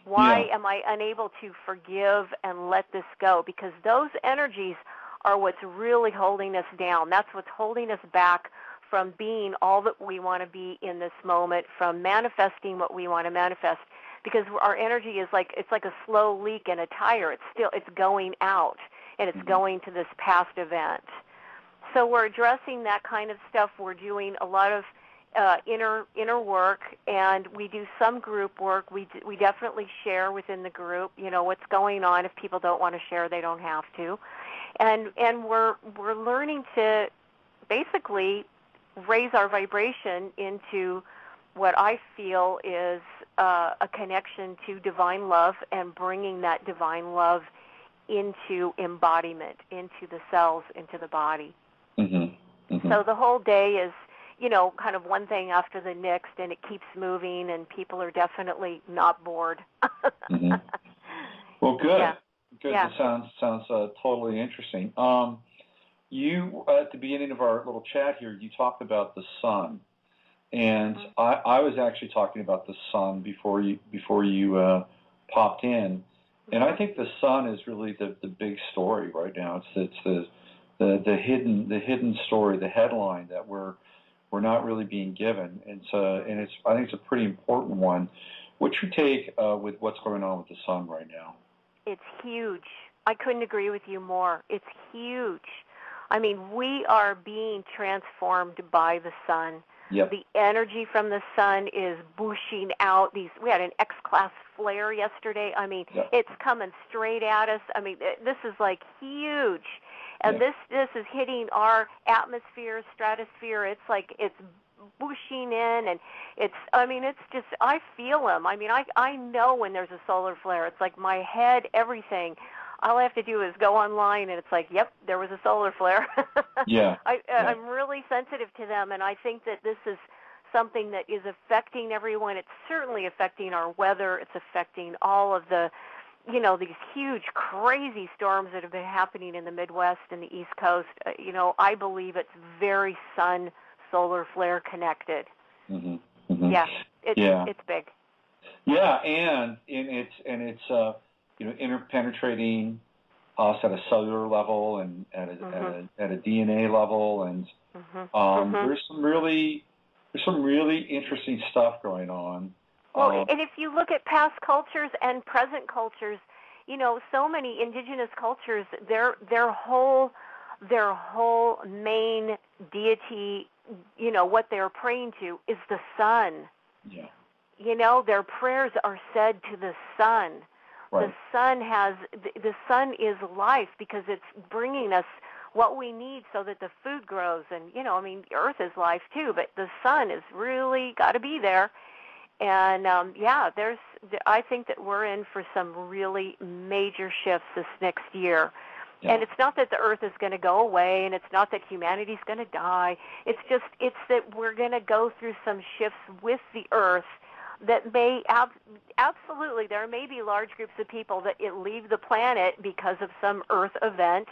Why am I unable to forgive and let this go? Because those energies are what's really holding us down. That's what's holding us back from being all that we want to be in this moment, from manifesting what we want to manifest. Because our energy is it's like a slow leak in a tire. It's going out, and it's going to this past event. So we're addressing that kind of stuff. We're doing a lot of inner work, and we do some group work. We definitely share within the group, what's going on. If people don't want to share, they don't have to. And we're learning to basically raise our vibration into what I feel is a connection to divine love and bringing that divine love into embodiment, into the cells, into the body. So the whole day is, kind of one thing after the next, and it keeps moving, and people are definitely not bored. Well, good. Yeah. Good. Yeah. That sounds totally interesting. You, at the beginning of our little chat here, you talked about the sun. And I was actually talking about the sun before you popped in, and I think the sun is really the big story right now. It's the hidden story, the headline that we're not really being given, and I think it's a pretty important one. What's your take with what's going on with the sun right now? It's huge. I couldn't agree with you more. It's huge. I mean, we are being transformed by the sun. Yep. The energy from the sun is bushing out. We had an X-class flare yesterday. I mean, It's coming straight at us. I mean, this is huge. And this is hitting our atmosphere, stratosphere. It's it's bushing in, and it's just, I feel them. I mean, I know when there's a solar flare. It's like my head, everything. All I have to do is go online, and it's yep, there was a solar flare. I'm really sensitive to them, and I think that this is something that is affecting everyone. It's certainly affecting our weather. It's affecting all of the, these huge, crazy storms that have been happening in the Midwest and the East Coast. I believe it's very sun solar flare connected. Mm-hmm. Mm-hmm. Yeah, it's big. Yeah, and it's interpenetrating us at a cellular level and at a DNA level, and there's some really interesting stuff going on. Well, and if you look at past cultures and present cultures, so many indigenous cultures, their whole main deity, what they're praying to is the sun. Yeah. Their prayers are said to the sun. Right. The sun is life because it's bringing us what we need so that the food grows. And, the earth is life too, but the sun is really got to be there. And, I think that we're in for some really major shifts this next year. Yeah. And it's not that the earth is going to go away, and it's not that humanity's going to die. It's that we're going to go through some shifts with the earth that may absolutely, there may be large groups of people that leave the planet because of some earth event,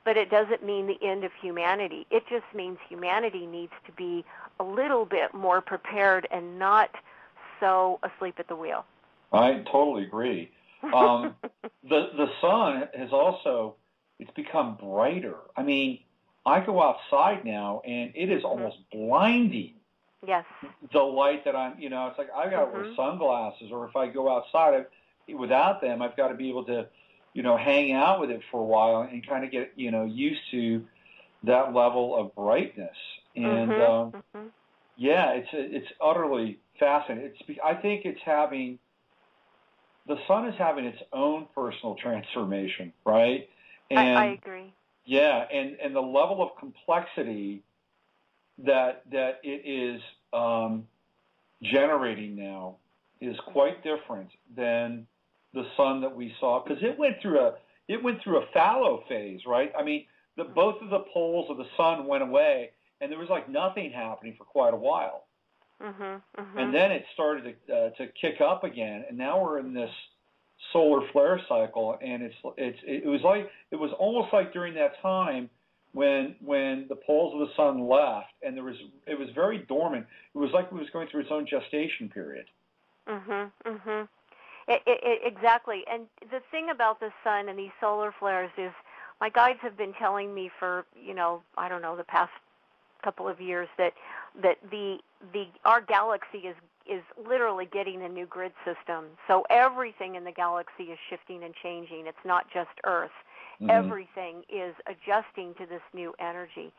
but it doesn't mean the end of humanity. It just means humanity needs to be a little bit more prepared and not so asleep at the wheel. I totally agree. The sun has also, it's become brighter. I mean, I go outside now, and it is almost blinding. Yes. The light that it's like I got to wear sunglasses, or if I go outside without them, I've got to be able to, hang out with it for a while and kind of get, used to that level of brightness. And it's utterly fascinating. I think the sun is having its own personal transformation, right? And I agree. Yeah, and the level of complexity that it is generating now is quite different than the sun that we saw, because it went through a fallow phase, right? I mean, both of the poles of the sun went away, and there was like nothing happening for quite a while. And then it started to kick up again, and now we're in this solar flare cycle, and it was almost like during that time when the poles of the sun left, and it was very dormant. It was like it was going through its own gestation period. Exactly. And the thing about the sun and these solar flares is, my guides have been telling me for the past couple of years that our galaxy is literally getting a new grid system. So everything in the galaxy is shifting and changing. It's not just Earth. Everything is adjusting to this new energy.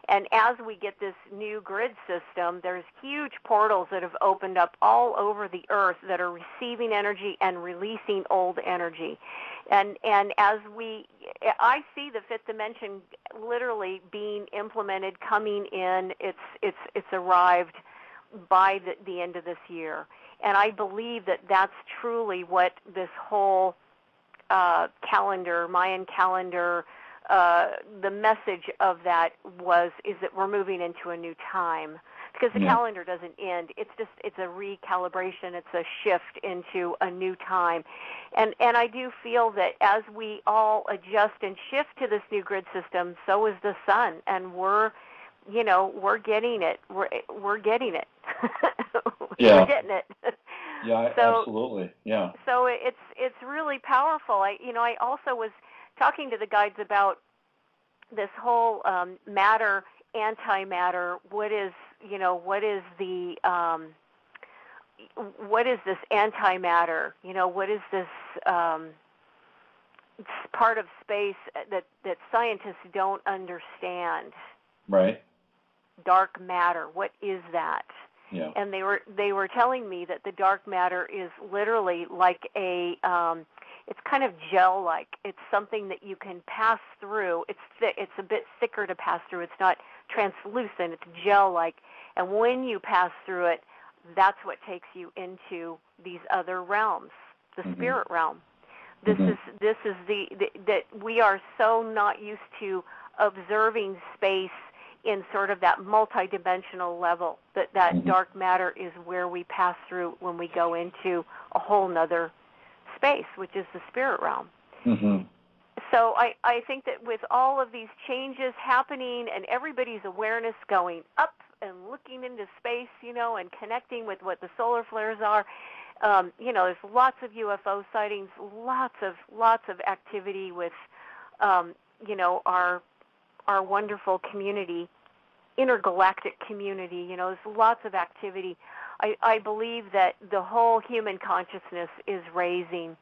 And as we get this new grid system, there's huge portals that have opened up all over the Earth that are receiving energy and releasing old energy. And as I see the fifth dimension literally being implemented, coming in. It's arrived by the end of this year. And I believe that that's truly what this whole calendar, Mayan calendar, the message of that is that we're moving into a new time, because the calendar doesn't end. It's a recalibration. It's a shift into a new time. And I do feel that as we all adjust and shift to this new grid system, so is the sun, and we're getting it. We're getting it. We're getting it. Yeah, absolutely. Yeah. So it's really powerful. I also was talking to the guides about this whole matter, antimatter. What is this antimatter? What is this part of space that scientists don't understand? Right. Dark matter. What is that? Yeah. And they were telling me that the dark matter is literally like it's kind of gel-like. It's something that you can pass through. It's a bit thicker to pass through. It's not translucent. It's gel-like. And when you pass through it, that's what takes you into these other realms, the spirit realm. This is that we are so not used to observing space in sort of that multidimensional level, that dark matter is where we pass through when we go into a whole nother space, which is the spirit realm. So I think that with all of these changes happening and everybody's awareness going up and looking into space, and connecting with what the solar flares are, there's lots of UFO sightings, lots of activity with, our wonderful community, intergalactic community. There's lots of activity. I believe that the whole human consciousness is raising,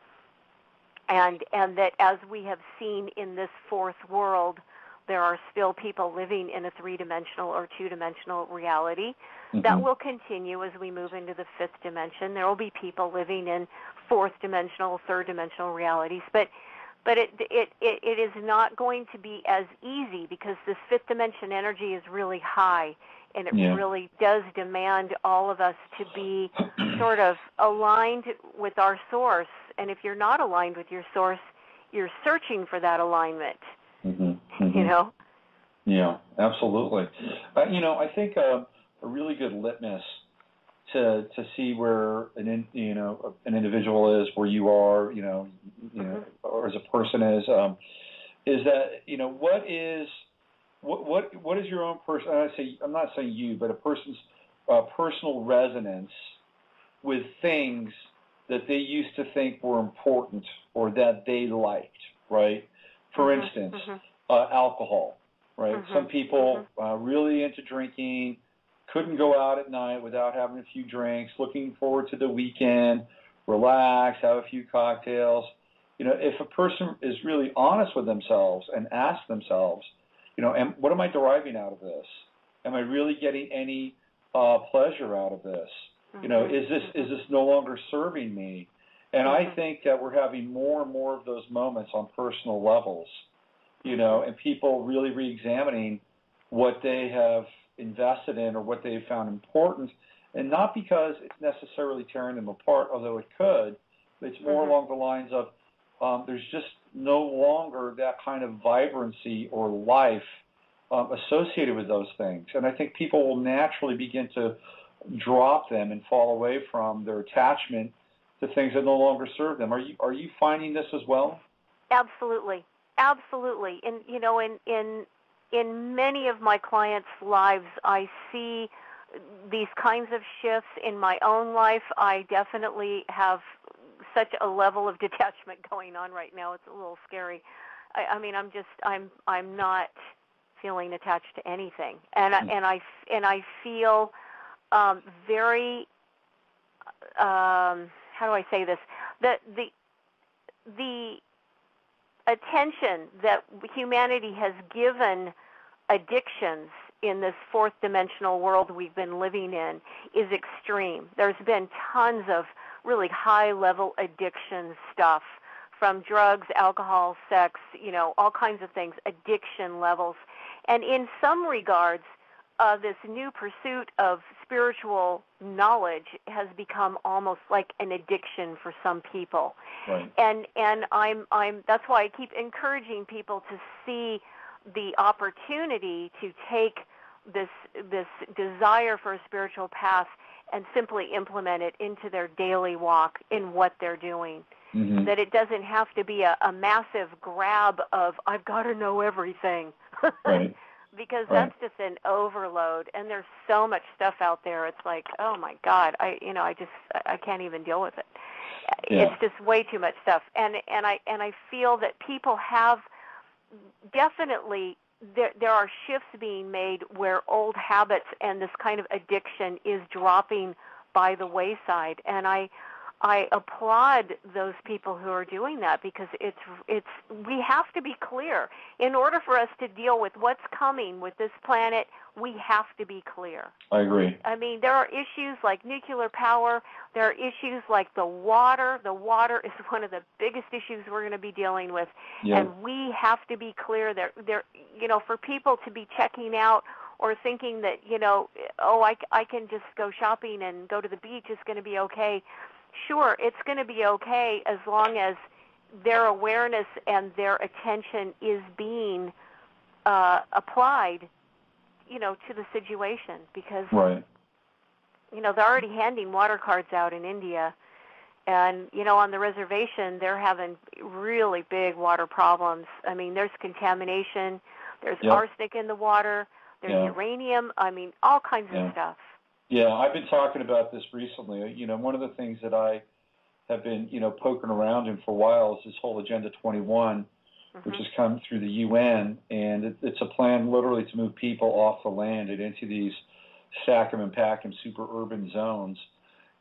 and that as we have seen in this fourth world, there are still people living in a three-dimensional or two-dimensional reality. That will continue as we move into the fifth dimension. There will be people living in fourth-dimensional, third-dimensional realities, but it is not going to be as easy because this fifth dimension energy is really high, and it really does demand all of us to be sort of aligned with our source. And if you're not aligned with your source, you're searching for that alignment. Yeah, absolutely. I think a really good litmus to see where an individual is, where you are, or as a person is that what is your own I'm not saying you, but a person's personal resonance with things that they used to think were important or that they liked, right? For instance, alcohol, right? Some people really into drinking, couldn't go out at night without having a few drinks, looking forward to the weekend, relax, have a few cocktails. If a person is really honest with themselves and asks themselves, what am I deriving out of this? Am I really getting any pleasure out of this? Is this no longer serving me? And I think that we're having more and more of those moments on personal levels, and people really re-examining what they have invested in or what they've found important, and not because it's necessarily tearing them apart, although it could. It's more along the lines of there's just no longer that kind of vibrancy or life associated with those things. And I think people will naturally begin to drop them and fall away from their attachment to things that no longer serve them. Are you finding this as well? Absolutely. And in many of my clients' lives, I see these kinds of shifts. In my own life, I definitely have such a level of detachment going on right now. It's a little scary. I'm not feeling attached to anything, and I feel very how do I say this? The attention that humanity has given addictions in this fourth dimensional world we've been living in is extreme. There's been tons of really high-level addiction stuff, from drugs, alcohol, sex, all kinds of things, addiction levels. And in some regards, this new pursuit of spiritual knowledge has become almost like an addiction for some people. Right. And I'm that's why I keep encouraging people to see the opportunity to take this desire for a spiritual path and simply implement it into their daily walk in what they're doing. That it doesn't have to be a massive grab of, I've got to know everything. Right. Because that's just an overload, and there's so much stuff out there. It's like, oh my God, I can't even deal with it. Yeah. It's just way too much stuff, and I feel that people have definitely there are shifts being made where old habits and this kind of addiction is dropping by the wayside, and I applaud those people who are doing that, because we have to be clear. In order for us to deal with what's coming with this planet, we have to be clear. I agree. I mean, there are issues like nuclear power. There are issues like the water. The water is one of the biggest issues we're going to be dealing with. Yeah. And we have to be clear that for people to be checking out or thinking that, I can just go shopping and go to the beach, it's going to be okay. Sure, it's going to be okay as long as their awareness and their attention is being applied, to the situation. Because, right. they're already handing water cards out in India, And, on the reservation, they're having really big water problems. I mean, there's contamination, there's arsenic in the water, there's uranium, all kinds of stuff. Yeah, I've been talking about this recently. One of the things that I have been, poking around in for a while is this whole Agenda 21, which has come through the UN, and it's a plan literally to move people off the land and into these stack 'em and pack 'em super urban zones.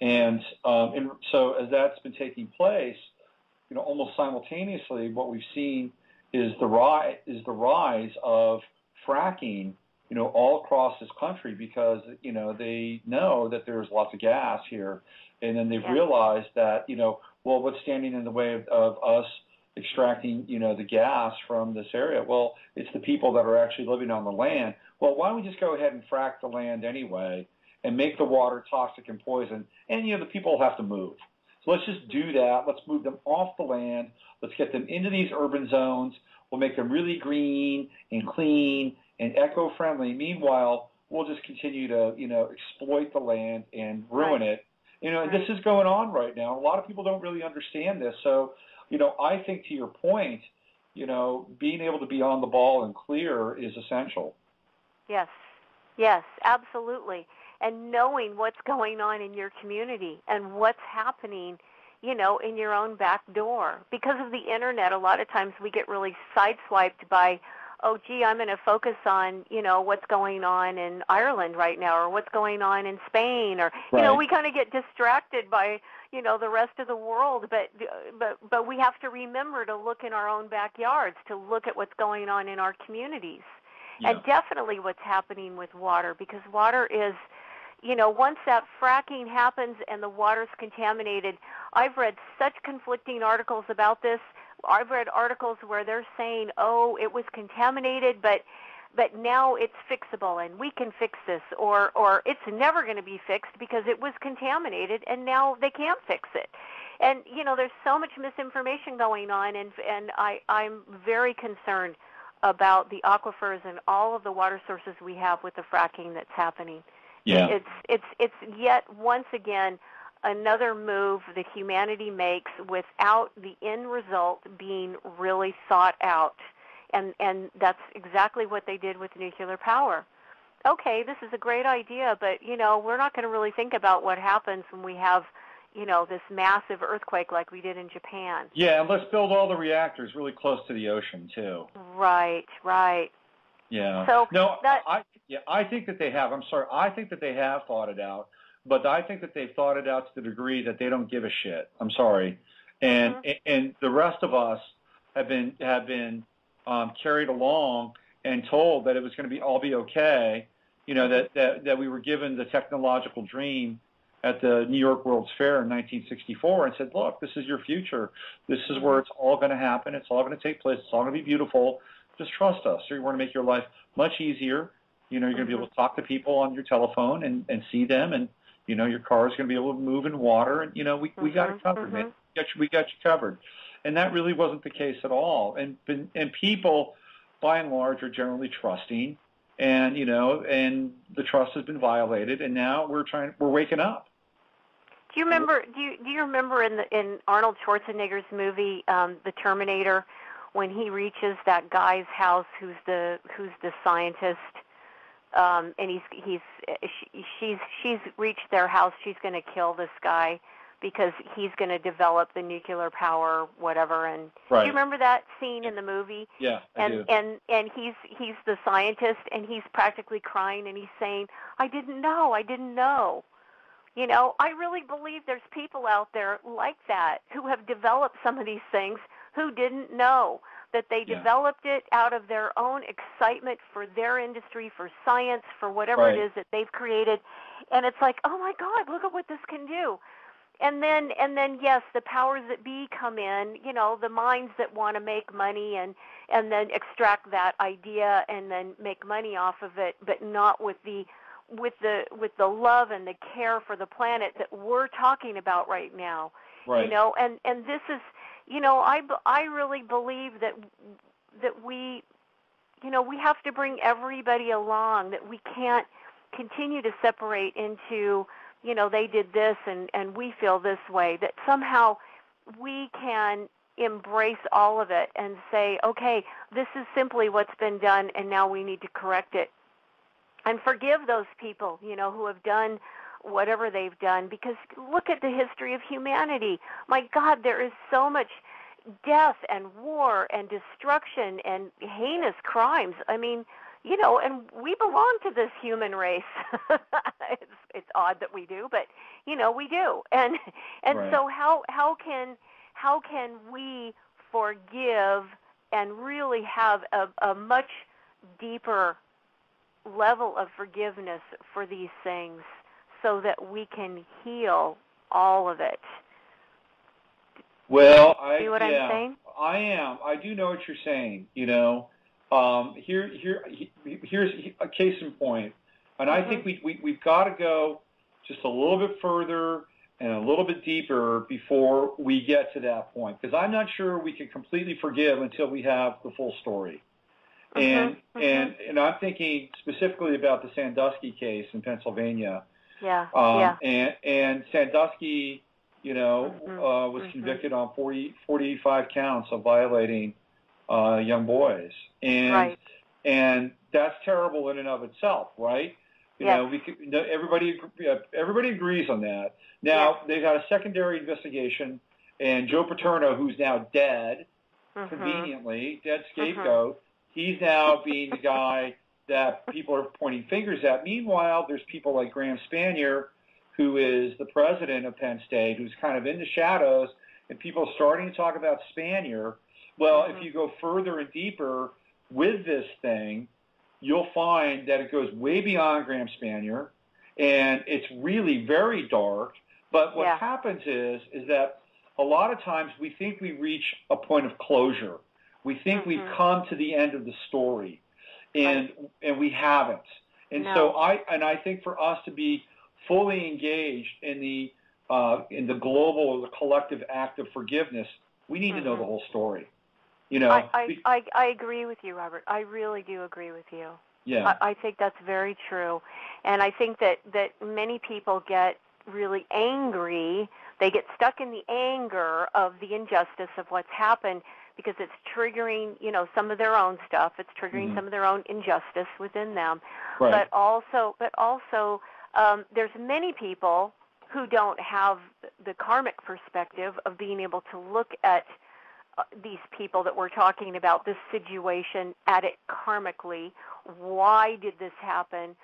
And so as that's been taking place, almost simultaneously, what we've seen is the rise of fracking, all across this country because, they know that there's lots of gas here. And then they've realized that, what's standing in the way of us extracting, the gas from this area? Well, it's the people that are actually living on the land. Well, why don't we just go ahead and frack the land anyway and make the water toxic and poison? And, the people have to move. So let's just do that. Let's move them off the land. Let's get them into these urban zones. We'll make them really green and clean and eco-friendly. Meanwhile, we'll just continue to, exploit the land and ruin it. And this is going on right now. A lot of people don't really understand this. So, I think to your point, being able to be on the ball and clear is essential. Yes, absolutely. And knowing what's going on in your community and what's happening, in your own back door. Because of the Internet, a lot of times we get really sideswiped by, oh, gee, I'm going to focus on, what's going on in Ireland right now or what's going on in Spain. Or, we kind of get distracted by, the rest of the world. But we have to remember to look in our own backyards, to look at what's going on in our communities. Yeah. And definitely what's happening with water, because water is, once that fracking happens and the water's contaminated, I've read such conflicting articles about this. I've read articles where they're saying, oh, it was contaminated, but now it's fixable and we can fix this, or it's never going to be fixed because it was contaminated and now they can't fix it. And, there's so much misinformation going on, and I'm very concerned about the aquifers and all of the water sources we have with the fracking that's happening. Yeah. It's yet once again another move that humanity makes without the end result being really thought out. And that's exactly what they did with nuclear power. Okay, this is a great idea, but, we're not going to really think about what happens when we have, this massive earthquake like we did in Japan. Yeah, and let's build all the reactors really close to the ocean, too. Right. Yeah. So I think that they have. I'm sorry. I think that they have thought it out, but I think that they've thought it out to the degree that they don't give a shit. I'm sorry, and the rest of us have been carried along and told that it was going to all be okay. That we were given the technological dream at the New York World's Fair in 1964 and said, look, this is your future. This is where it's all going to happen. It's all going to take place. It's all going to be beautiful. Just trust us. So we're going to make your life much easier. You're going to be able to talk to people on your telephone and see them, and your car is going to be able to move in water, and we got it covered, man. We got you covered. And that really wasn't the case at all. And people, by and large, are generally trusting, and and the trust has been violated, and now we're waking up. Do you remember? Do you remember in Arnold Schwarzenegger's movie, The Terminator, when he reaches that guy's house, who's the scientist, and she's reached their house. She's going to kill this guy because he's going to develop the nuclear power, whatever. And do you remember that scene in the movie? Yeah, I do. And he's the scientist, and he's practically crying, and he's saying, "I didn't know. I really believe there's people out there like that who have developed some of these things who didn't know that they developed it out of their own excitement for their industry, for science, for whatever it is that they've created. And it's like, oh my God, look at what this can do. And then yes, the powers that be come in, the minds that want to make money and then extract that idea and then make money off of it, but not with the love and the care for the planet that we're talking about right now. Right. And this is, I really believe that we, we have to bring everybody along, that we can't continue to separate into they did this and we feel this way, that somehow we can embrace all of it and say, okay, this is simply what's been done and now we need to correct it. And forgive those people, who have done whatever they've done, because look at the history of humanity. My God, there is so much death and war and destruction and heinous crimes. I mean, and we belong to this human race. It's odd that we do, but we do. And Right. So how can we forgive and really have a much deeper level of forgiveness for these things so that we can heal all of it? Well, See what I'm saying? I am. I do know what you're saying. Here's a case in point, and I think we've got to go just a little bit further and a little bit deeper before we get to that point, because I'm not sure we can completely forgive until we have the full story. And I'm thinking specifically about the Sandusky case in Pennsylvania. And Sandusky, was convicted on 45 counts of violating young boys, and that's terrible in and of itself, right? Everybody agrees on that. Now they've had a secondary investigation, and Joe Paterno, who's now dead, conveniently dead scapegoat, he's now being the guy that people are pointing fingers at. Meanwhile, there's people like Graham Spanier, who is the president of Penn State, who's kind of in the shadows, and people are starting to talk about Spanier. Well, if you go further and deeper with this thing, you'll find that it goes way beyond Graham Spanier, and it's really very dark. But what happens is that a lot of times we think we reach a point of closure. We think we've come to the end of the story, and we haven't. And so I think for us to be fully engaged in the global or the collective act of forgiveness, we need to know the whole story. I agree with you, Robert. I really do agree with you. Yeah. I think that's very true. And I think that many people get really angry. They get stuck in the anger of the injustice of what's happened because it's triggering, some of their own stuff. It's triggering some of their own injustice within them. Right. But also, there's many people who don't have the karmic perspective of being able to look at these people that we're talking about, this situation, at it karmically. Why did this happen?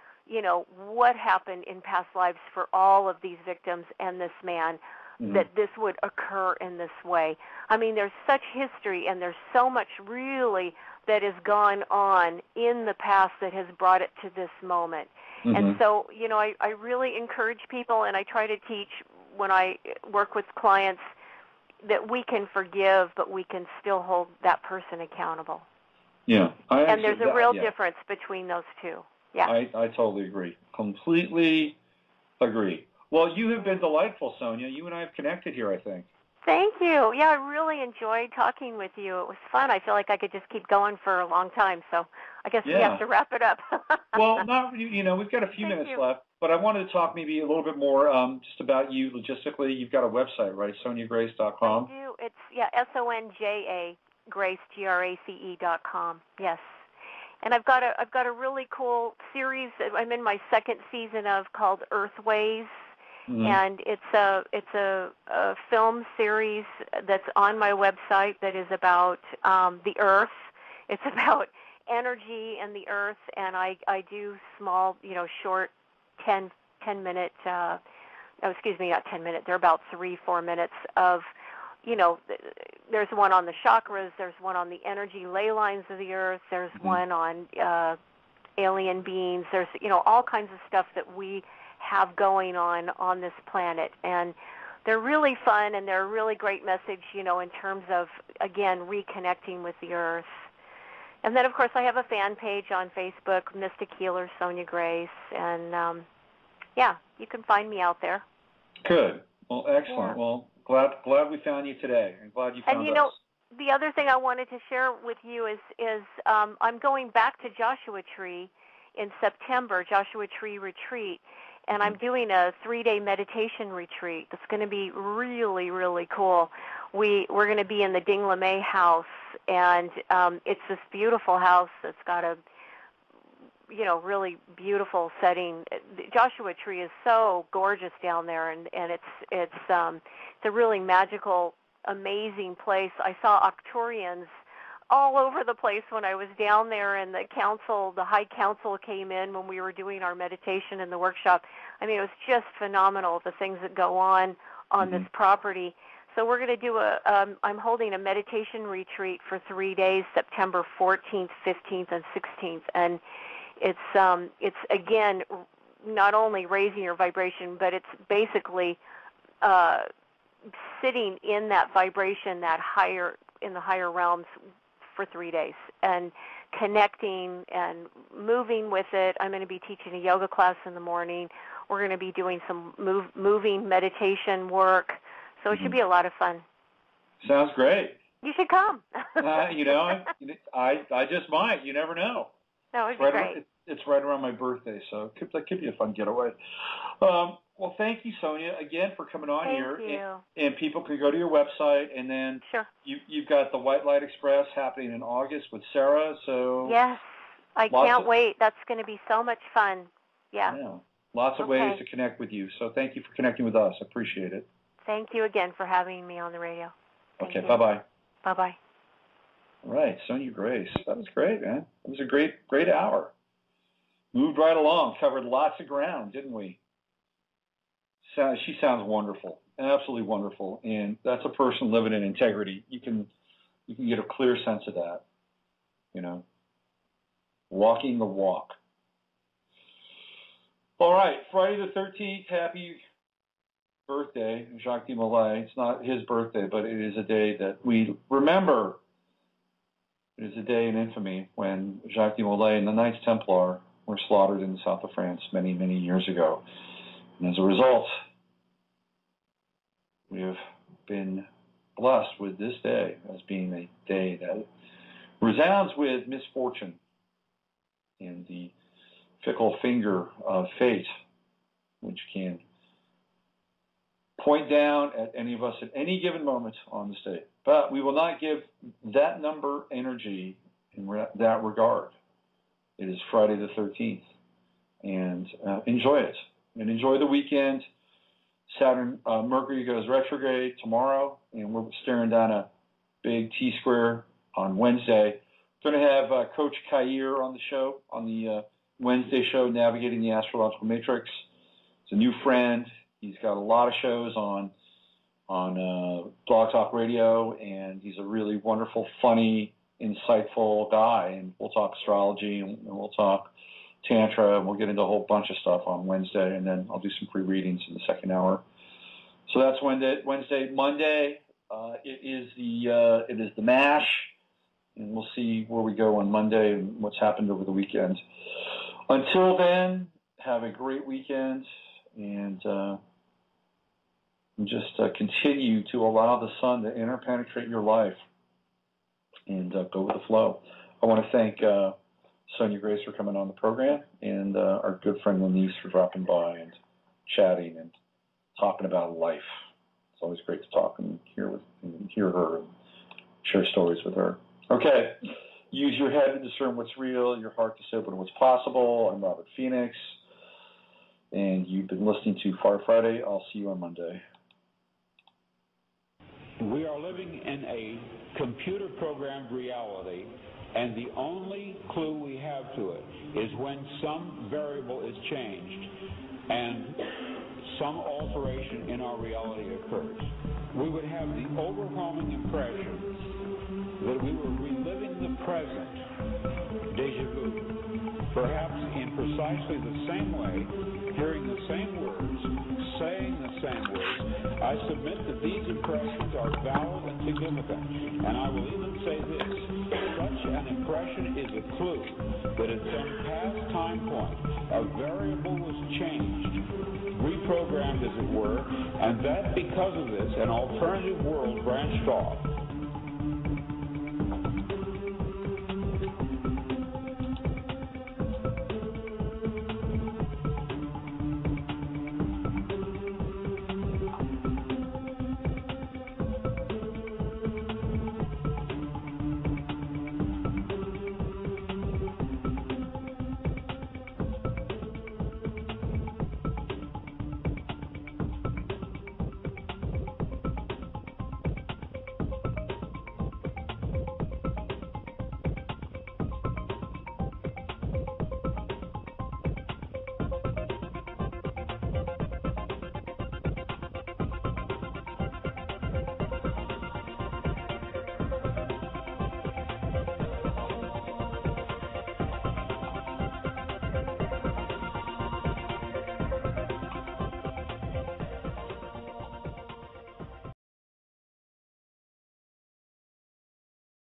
What happened in past lives for all of these victims and this man that this would occur in this way? I mean, there's such history and there's so much really that has gone on in the past that has brought it to this moment. And so, I really encourage people, and I try to teach when I work with clients, that we can forgive, but we can still hold that person accountable. Yeah. And there's a real difference between those two. Yeah. I totally agree. Completely agree. Well, you have been delightful, Sonia. You and I have connected here, I think. Thank you. Yeah, I really enjoyed talking with you. It was fun. I feel like I could just keep going for a long time, so I guess we have to wrap it up. Well, we've got a few minutes left, but I wanted to talk maybe a little bit more just about you logistically. You've got a website, right? SoniaGrace.com. I do. It's SONJA Grace GRACE.com. Yes. And I've got a really cool series that I'm in my second season of called Earthways. And it's a film series that's on my website that is about the Earth. It's about energy and the Earth, and I do small, short 10-minute, excuse me, not 10 minutes, they're about 3-4 minutes of, there's one on the chakras, there's one on the energy ley lines of the Earth, there's one on alien beings, there's, all kinds of stuff that we have going on this planet, and they're really fun, and they're a really great message, in terms of, again, reconnecting with the Earth. And then, of course, I have a fan page on Facebook, Mystic Healer Sonia Grace, and you can find me out there. Good. Well, excellent. Yeah. Well, glad we found you today, and glad you found us. The other thing I wanted to share with you is I'm going back to Joshua Tree in September, Joshua Tree Retreat. and I'm doing a 3-day meditation retreat that's going to be really, really cool. We're going to be in the Ding Lamay house, and it's this beautiful house that's got a really beautiful setting. The Joshua Tree is so gorgeous down there, and it's a really magical, amazing place. I saw Arcturians all over the place when I was down there, and the High Council came in when we were doing our meditation in the workshop. I mean, it was just phenomenal, the things that go on this property. So we're going to do I'm holding a meditation retreat for 3 days, September 14th, 15th, and 16th, and it's again not only raising your vibration, but it's basically sitting in that vibration, in the higher realms for 3 days, and connecting and moving with it. I'm going to be teaching a yoga class in the morning. We're going to be doing some moving meditation work, so it should be a lot of fun. Sounds great. You should come. I just might. You never know. No, it'd be great. It's right around my birthday, so that could be a fun getaway. Well, thank you, Sonia, again for coming on here. Thank you. And people can go to your website, and then you've got the White Light Express happening in August with Sarah. So yes, I can't wait. That's going to be so much fun. Yeah. Lots of ways to connect with you. So thank you for connecting with us. I appreciate it. Thank you again for having me on the radio. Okay, bye-bye. Bye-bye. All right, Sonia Grace. That was great, man. It was a great hour. Moved right along, covered lots of ground, didn't we? She sounds wonderful, absolutely wonderful, and that's a person living in integrity. You can get a clear sense of that, walking the walk. All right, Friday the 13th, happy birthday, Jacques de Molay. It's not his birthday, but it is a day that we remember. It is a day in infamy when Jacques de Molay and the Knights Templar were slaughtered in the south of France many, many years ago. And as a result, we have been blessed with this day as being a day that resounds with misfortune and the fickle finger of fate, which can point down at any of us at any given moment on the stage. But we will not give that number energy in that regard. It is Friday the 13th, and enjoy it, and enjoy the weekend. Mercury goes retrograde tomorrow, and we're staring down a big T-square on Wednesday. Going to have Coach Kair on the show, on the Wednesday show, Navigating the Astrological Matrix. He's a new friend. He's got a lot of shows on Blog Talk Radio, and he's a really wonderful, funny, insightful guy. And we'll talk astrology, and we'll talk Tantra, and we'll get into a whole bunch of stuff on Wednesday, and then I'll do some pre-readings in the second hour. So that's Wednesday. Monday, it is the MASH, and we'll see where we go on Monday and what's happened over the weekend. Until then, have a great weekend, and just continue to allow the sun to interpenetrate your life and go with the flow. I want to thank Sonia Grace for coming on the program, and our good friend Rajneesh for dropping by and chatting and talking about life. It's always great to talk and hear her and share stories with her. Okay, use your head to discern what's real, your heart to stay open to what's possible. I'm Robert Phoenix, and you've been listening to Fire Friday. I'll see you on Monday. We are living in a computer-programmed reality, and the only clue we have to it is when some variable is changed and some alteration in our reality occurs. We would have the overwhelming impression that we were reliving the present, déjà vu, perhaps in precisely the same way, hearing the same words, saying the same words. I submit that these impressions are valid and significant, and I will even say this: such an impression is a clue that at some past time point a variable was changed, reprogrammed as it were, and that because of this an alternative world branched off.